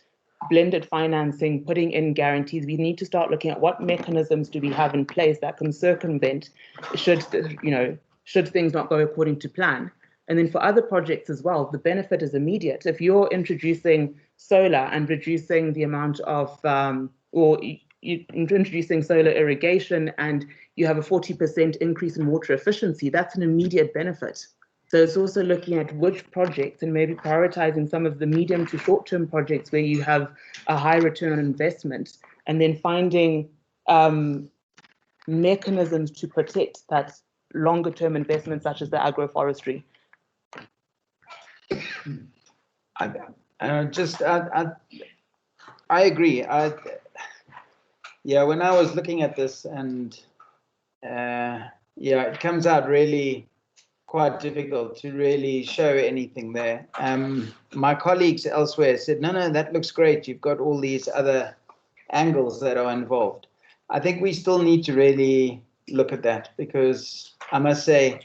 blended financing, putting in guarantees, we need to start looking at what mechanisms do we have in place that can circumvent should things not go according to plan. And then for other projects as well, the benefit is immediate. If you're introducing solar and reducing the amount of, or you're introducing solar irrigation and you have a 40% increase in water efficiency, that's an immediate benefit. So it's also looking at which projects and maybe prioritizing some of the medium to short-term projects where you have a high return on investment, and then finding mechanisms to protect that longer-term investment, such as the agroforestry. I agree. When I was looking at this, and it comes out really quite difficult to really show anything there. My colleagues elsewhere said, no, that looks great. You've got all these other angles that are involved. I think we still need to really look at that, because I must say,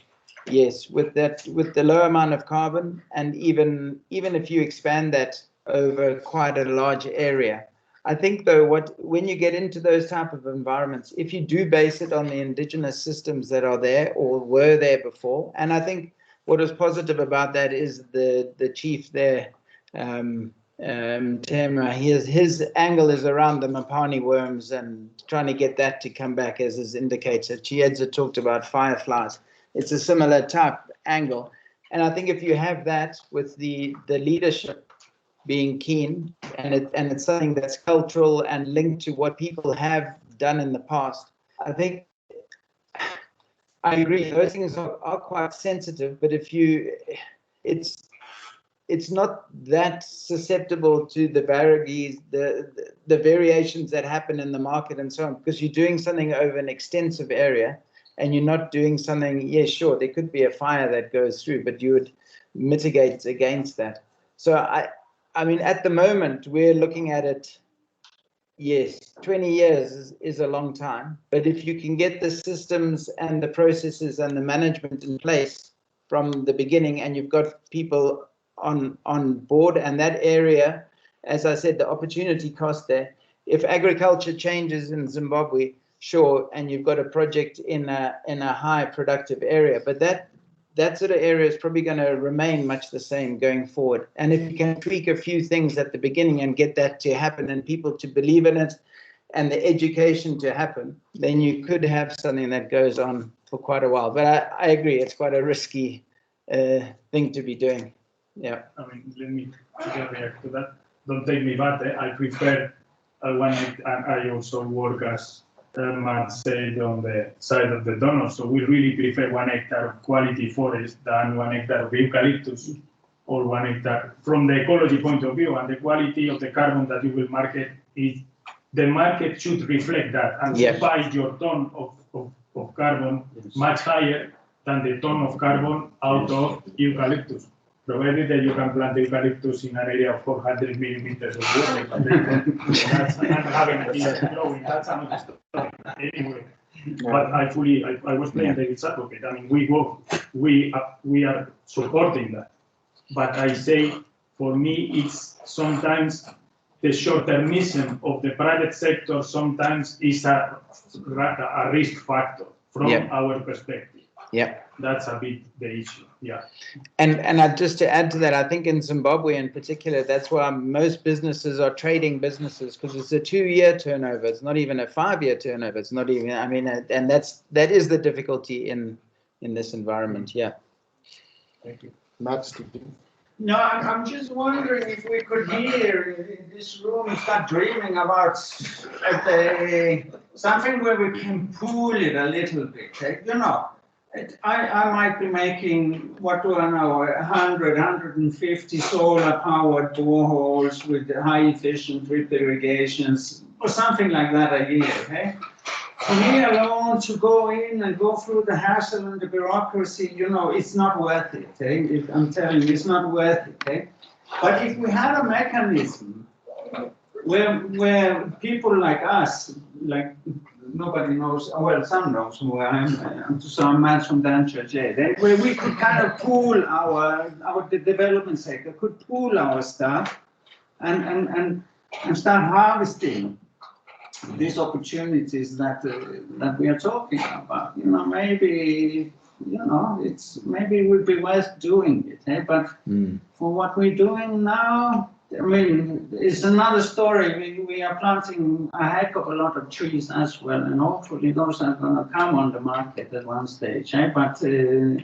yes, with the low amount of carbon, and even if you expand that over quite a large area, I think though when you get into those type of environments, if you do base it on the indigenous systems that are there or were there before, and I think what was positive about that is the chief there, Temra, his angle is around the Mapani worms and trying to get that to come back as his indicator. Chiedza talked about fireflies. It's a similar type angle. And I think if you have that with the leadership being keen, and it's something that's cultural and linked to what people have done in the past, I think I agree. Those things are quite sensitive, but it's not that susceptible to the variations that happen in the market and so on, because you're doing something over an extensive area, and you're not doing something. Yeah, sure, there could be a fire that goes through, but you would mitigate against that. So I mean, at the moment, we're looking at it yes, 20 years is a long time. But if you can get the systems and the processes and the management in place from the beginning, and you've got people on board, and that area, as I said, the opportunity cost there. If agriculture changes in Zimbabwe, sure, and you've got a project in a high productive area, but that sort of area is probably going to remain much the same going forward. And if you can tweak a few things at the beginning and get that to happen and people to believe in it and the education to happen, then you could have something that goes on for quite a while. But I agree, it's quite a risky thing to be doing. Yeah. I mean, let me react to that. Don't take me bad. I prefer I also work as Matt said on the side of the donor. So we really prefer 1 hectare of quality forest than 1 hectare of eucalyptus or 1 hectare from the ecology point of view, and the quality of the carbon that you will market is the market should reflect that and yes. buy your ton of carbon much higher than the ton of carbon out of eucalyptus. Provided that you can plant eucalyptus in an area of 400 millimeters of water, that's not having a decent growing, that's another story. Anyway, but I was playing David's advocate. I mean, we are supporting that. But I say, for me, it's sometimes the short-termism of the private sector sometimes is a risk factor from our perspective. Yeah. That's a bit the issue, yeah. And just to add to that, I think in Zimbabwe in particular, that's why most businesses are trading businesses, because it's a 2-year turnover. It's not even a 5-year turnover. It's not even, I mean, and that is the difficulty in this environment, yeah. Thank you. Matt, no, I'm just wondering if we could here in this room start dreaming about something where we can pool it a little bit, you know. I might be making, what do I know, 100, 150 solar-powered boreholes with high-efficient drip irrigations, or something like that a year, okay? For me alone to go in and go through the hassle and the bureaucracy, you know, it's not worth it, okay? I'm telling you, it's not worth it, okay? But if we had a mechanism where people like us, like, nobody knows, well, some knows who I am, so I'm Matt from Dan Church, where we could kind of pool the development sector, could pool our stuff and start harvesting these opportunities that we are talking about. You know, maybe, you know, maybe it would be worth doing it, but for what we're doing now, I mean, it's another story. We are planting a heck of a lot of trees as well, and hopefully those are going to come on the market at one stage. But you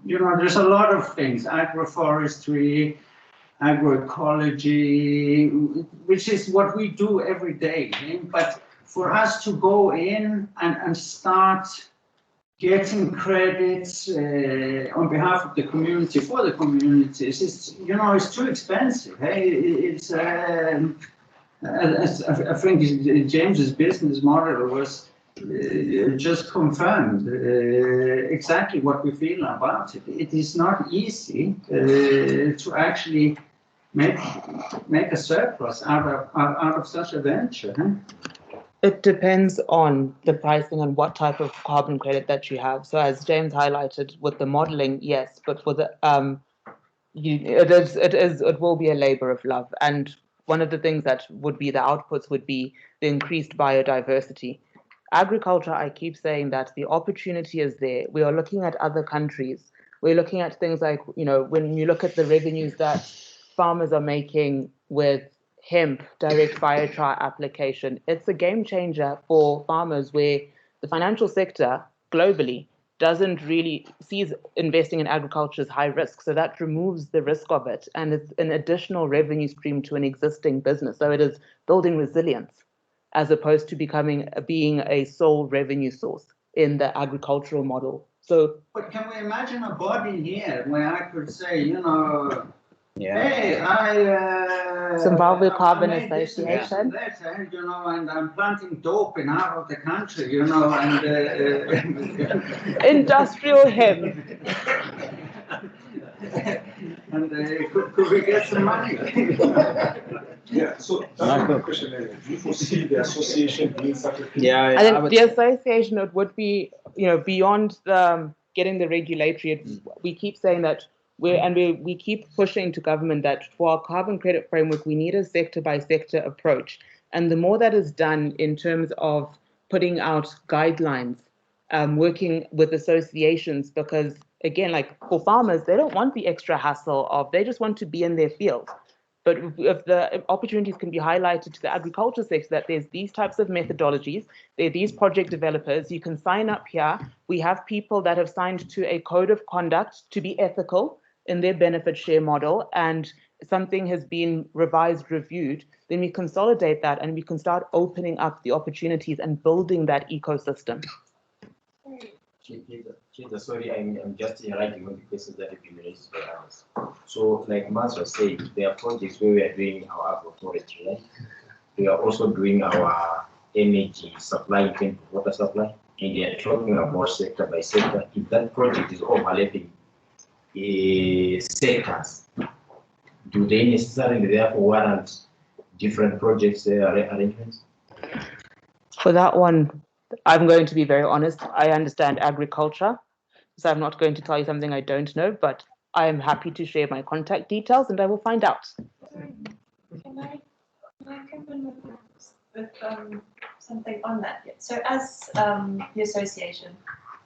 know, there's a lot of things: agroforestry, agroecology, which is what we do every day. But for us to go in and start getting credits on behalf of the community for the communities, it's, you know, it's too expensive. Hey, it's I think James's business model was just confirmed exactly what we feel about it. It is not easy to actually make a surplus out of such a venture. Huh? It depends on the pricing and what type of carbon credit that you have. So as James highlighted with the modeling, yes, but for the it will be a labor of love. And one of the things that would be the outputs would be the increased biodiversity. Agriculture, I keep saying that the opportunity is there. We are looking at other countries. We're looking at things like, you know, when you look at the revenues that farmers are making with hemp direct fire trial application, it's a game changer for farmers, where the financial sector globally doesn't really sees investing in agriculture as high risk. So that removes the risk of it, and it's an additional revenue stream to an existing business. So it is building resilience as opposed to being a sole revenue source in the agricultural model. So, but can we imagine a body here where I could say, you know, hey, Zimbabwe Carbon Association. You know, and I'm planting dope in half of the country, you know, and industrial hemp. And could we get some money? Yeah, so that's my question. Do you foresee the association doing such a thing? Yeah, I think the association, it would be, beyond getting the regulatory, we keep saying that we keep pushing to government that for our carbon credit framework, we need a sector by sector approach. And the more that is done in terms of putting out guidelines, working with associations, because again, like for farmers, they don't want the extra hassle they just want to be in their field. But if the opportunities can be highlighted to the agriculture sector, that there's these types of methodologies, there are these project developers, you can sign up here. We have people that have signed to a code of conduct to be ethical in their benefit share model, and something has been revised, reviewed, then we consolidate that and we can start opening up the opportunities and building that ecosystem. Sorry, I'm just writing on the questions that have been raised by others. So, like Mars was saying, there are projects where we are doing our agroforestry, right? We are also doing our energy supply, water supply, and they are talking about sector by sector. If that project is overlapping sectors, do they necessarily therefore warrant different projects arrangements? For that one, I'm going to be very honest. I understand agriculture, so I'm not going to tell you something I don't know, but I am happy to share my contact details and I will find out. Can I come in with something on that? So as the association,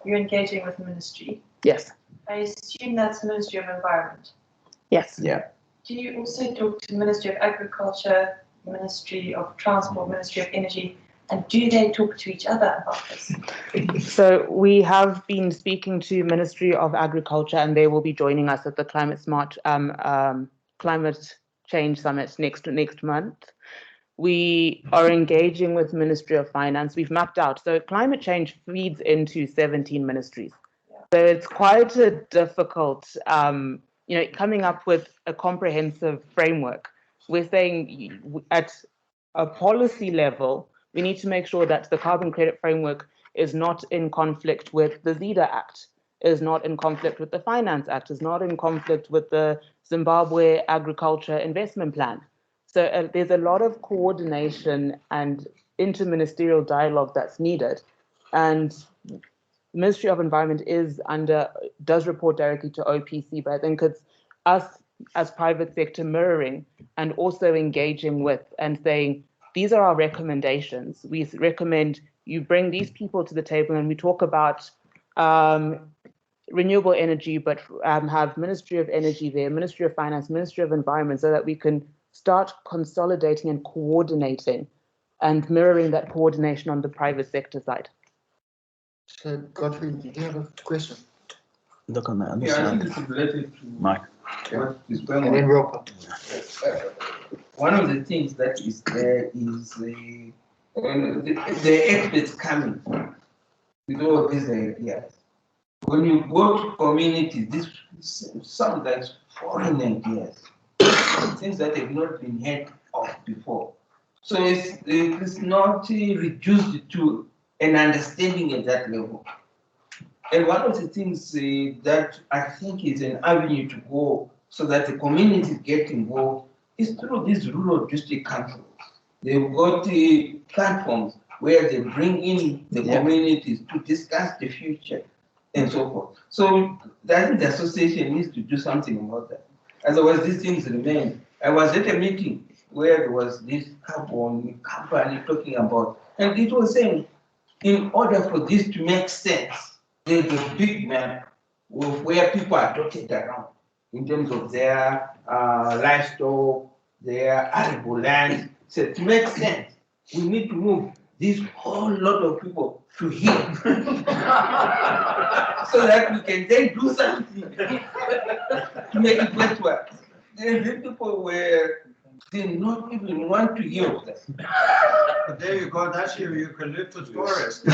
you're engaging with the ministry. Yes. I assume that's Ministry of Environment. Yes. Yeah. Do you also talk to Ministry of Agriculture, Ministry of Transport, Ministry of Energy, and do they talk to each other about this? So we have been speaking to Ministry of Agriculture, and they will be joining us at the Climate Smart Climate Change Summit next month. We are engaging with Ministry of Finance. We've mapped out. So climate change feeds into 17 ministries. So it's quite a difficult, coming up with a comprehensive framework. We're saying at a policy level, we need to make sure that the carbon credit framework is not in conflict with the ZEDA Act, is not in conflict with the Finance Act, is not in conflict with the Zimbabwe Agriculture Investment Plan. So there's a lot of coordination and interministerial dialogue that's needed. And Ministry of Environment does report directly to OPC, but I think it's us as private sector mirroring and also engaging with and saying, these are our recommendations. We recommend you bring these people to the table and we talk about renewable energy, but have Ministry of Energy there, Ministry of Finance, Ministry of Environment, so that we can start consolidating and coordinating and mirroring that coordination on the private sector side. So, Godfrey, do you have a question? Look on the other Yeah, I side. think it's related to Mike. what is going And then on. Roper. One of the things that is there is the experts coming with all these ideas. When you go to communities, this sounds like foreign ideas, things that have not been heard of before. So it's not reduced to an understanding at that level. And one of the things that I think is an avenue to go so that the communities get involved is through these rural district councils. They've got platforms where they bring in the communities to discuss the future and so forth. So I think the association needs to do something about that. Otherwise, these things remain. I was at a meeting where there was this carbon company talking about, and it was saying, in order for this to make sense, there's a big map of where people are dotted around in terms of their livestock, their arable land. So to make sense, we need to move this whole lot of people to here so that we can then do something to make it better. The people did not even want to hear of that. But there you go, that's your eucalyptus forest. So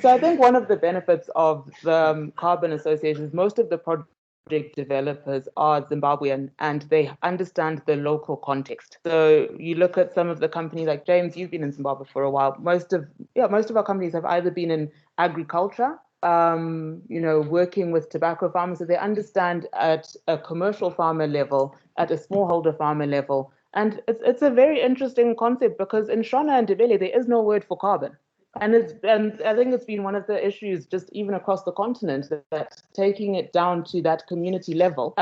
I think one of the benefits of the Carbon Association is most of the projects project developers are Zimbabwean and they understand the local context. So you look at some of the companies like James, you've been in Zimbabwe for a while. Most of our companies have either been in agriculture, working with tobacco farmers, so they understand at a commercial farmer level, at a smallholder farmer level. And it's a very interesting concept because in Shona and Ndebele, there is no word for carbon. And I think it's been one of the issues just even across the continent that taking it down to that community level,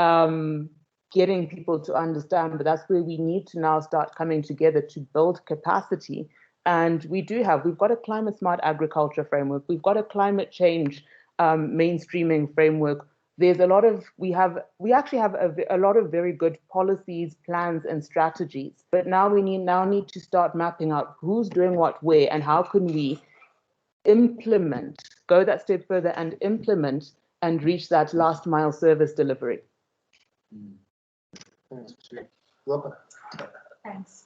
getting people to understand, but that's where we need to now start coming together to build capacity. And we've got a climate smart agriculture framework. We've got a climate change mainstreaming framework. There's we actually have a lot of very good policies, plans, and strategies. But now we need to start mapping out who's doing what where and how can we go that step further and implement and reach that last mile service delivery. Thanks.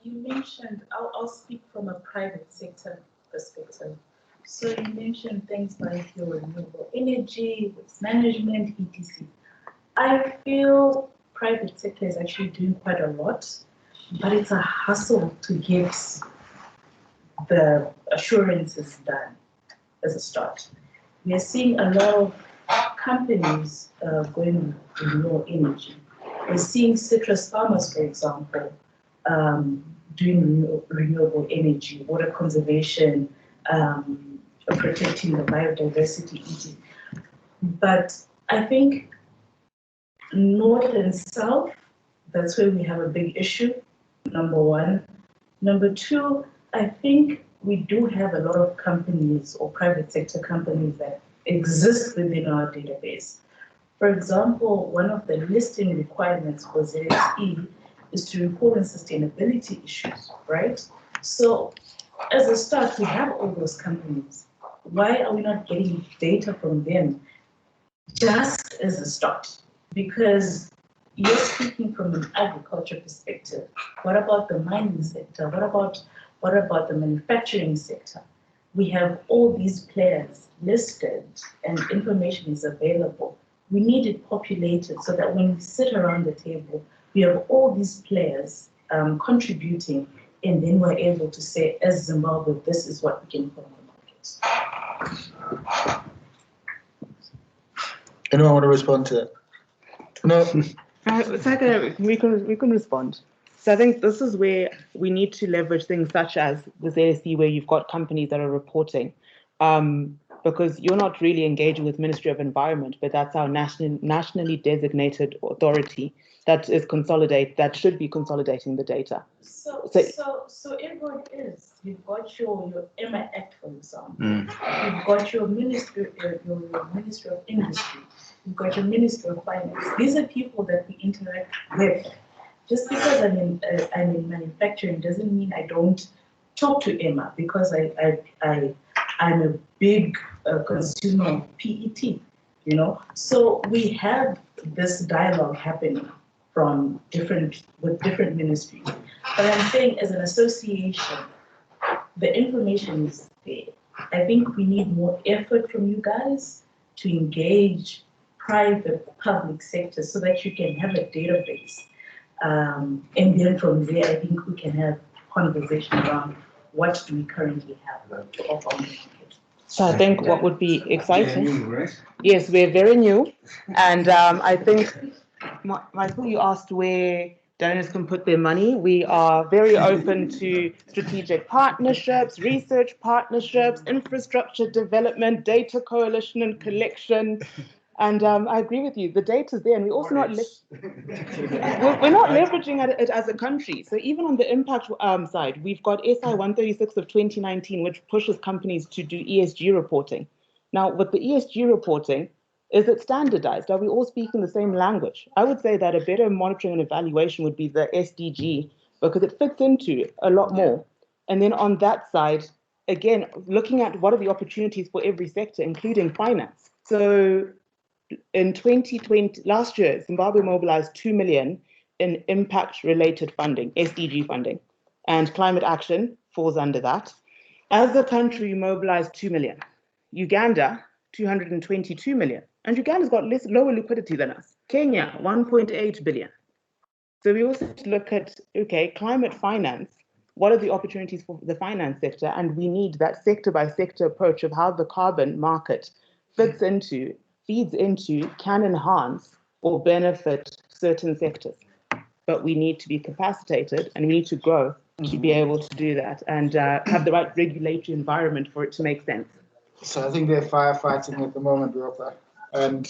You mentioned, I'll speak from a private sector perspective. So you mentioned things like your renewable energy, waste management, etc. I feel private sector is actually doing quite a lot, but it's a hustle to get the assurances done as a start. We are seeing a lot of companies going with renewable energy. We're seeing citrus farmers, for example, doing renewable energy, water conservation, protecting the biodiversity, etc. But I think North and South, that's where we have a big issue, number one. Number two, I think we do have a lot of companies or private sector companies that exist within our database. For example, one of the listing requirements for ZSE is to report on sustainability issues, right? So as a start, we have all those companies. Why are we not getting data from them just as a start? Because you're speaking from an agriculture perspective. What about the mining sector? What about the manufacturing sector? We have all these players listed and information is available. We need it populated so that when we sit around the table, we have all these players contributing, and then we're able to say, as Zimbabwe, this is what we can put on the market. Anyone want to respond to that? No. Second, we can respond. So I think this is where we need to leverage things such as the ZSE, where you've got companies that are reporting, because you're not really engaging with Ministry of Environment, but that's our nationally designated authority that should be consolidating the data. So everyone is. You've got your EMA Act, for example. You've got your Ministry of Industry. You've got your Ministry of Finance. These are people that we interact with. Just because I'm in manufacturing doesn't mean I don't talk to EMA, because I'm a big consumer of PET, you know. So we have this dialogue happening with different ministries. But I'm saying, as an association, the information is there. I think we need more effort from you guys to engage private, public sector so that you can have a database. And then from there, I think we can have conversation around what do we currently have to offer on the market. So I think what would be exciting. Yes, we're very new. And I think, Michael, you asked where donors can put their money. We are very open to strategic partnerships, research partnerships, infrastructure development, data coalition and collection. And I agree with you, the data is there, and we're also not we're not leveraging it as a country. So even on the impact side, we've got SI 136 of 2019, which pushes companies to do ESG reporting. Now, with the ESG reporting, is it standardized? Are we all speaking the same language? I would say that a better monitoring and evaluation would be the SDG, because it fits into a lot more. And then on that side, again, looking at what are the opportunities for every sector, including finance. So in 2020, last year, Zimbabwe mobilized 2 million in impact-related funding, SDG funding, and climate action falls under that. As a country, we mobilized 2 million. Uganda, 222 million. And Uganda's got lower liquidity than us. Kenya, 1.8 billion. So we also have to look at, okay, climate finance, what are the opportunities for the finance sector? And we need that sector by sector approach of how the carbon market feeds into, can enhance or benefit certain sectors. But we need to be capacitated and we need to grow to be able to do that and have the right regulatory environment for it to make sense. So I think they're firefighting at the moment, Ropa, and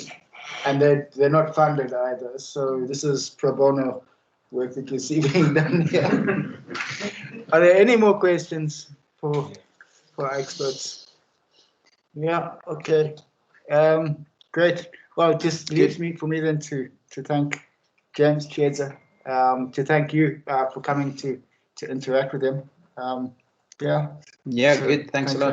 they're not funded either. So this is pro bono work that you see being done here. Are there any more questions for our experts? Yeah. Okay. Great. Well, it just leaves for me then to thank James Chiedza, to thank you for coming to interact with him. Yeah. Yeah, good. Thanks a lot.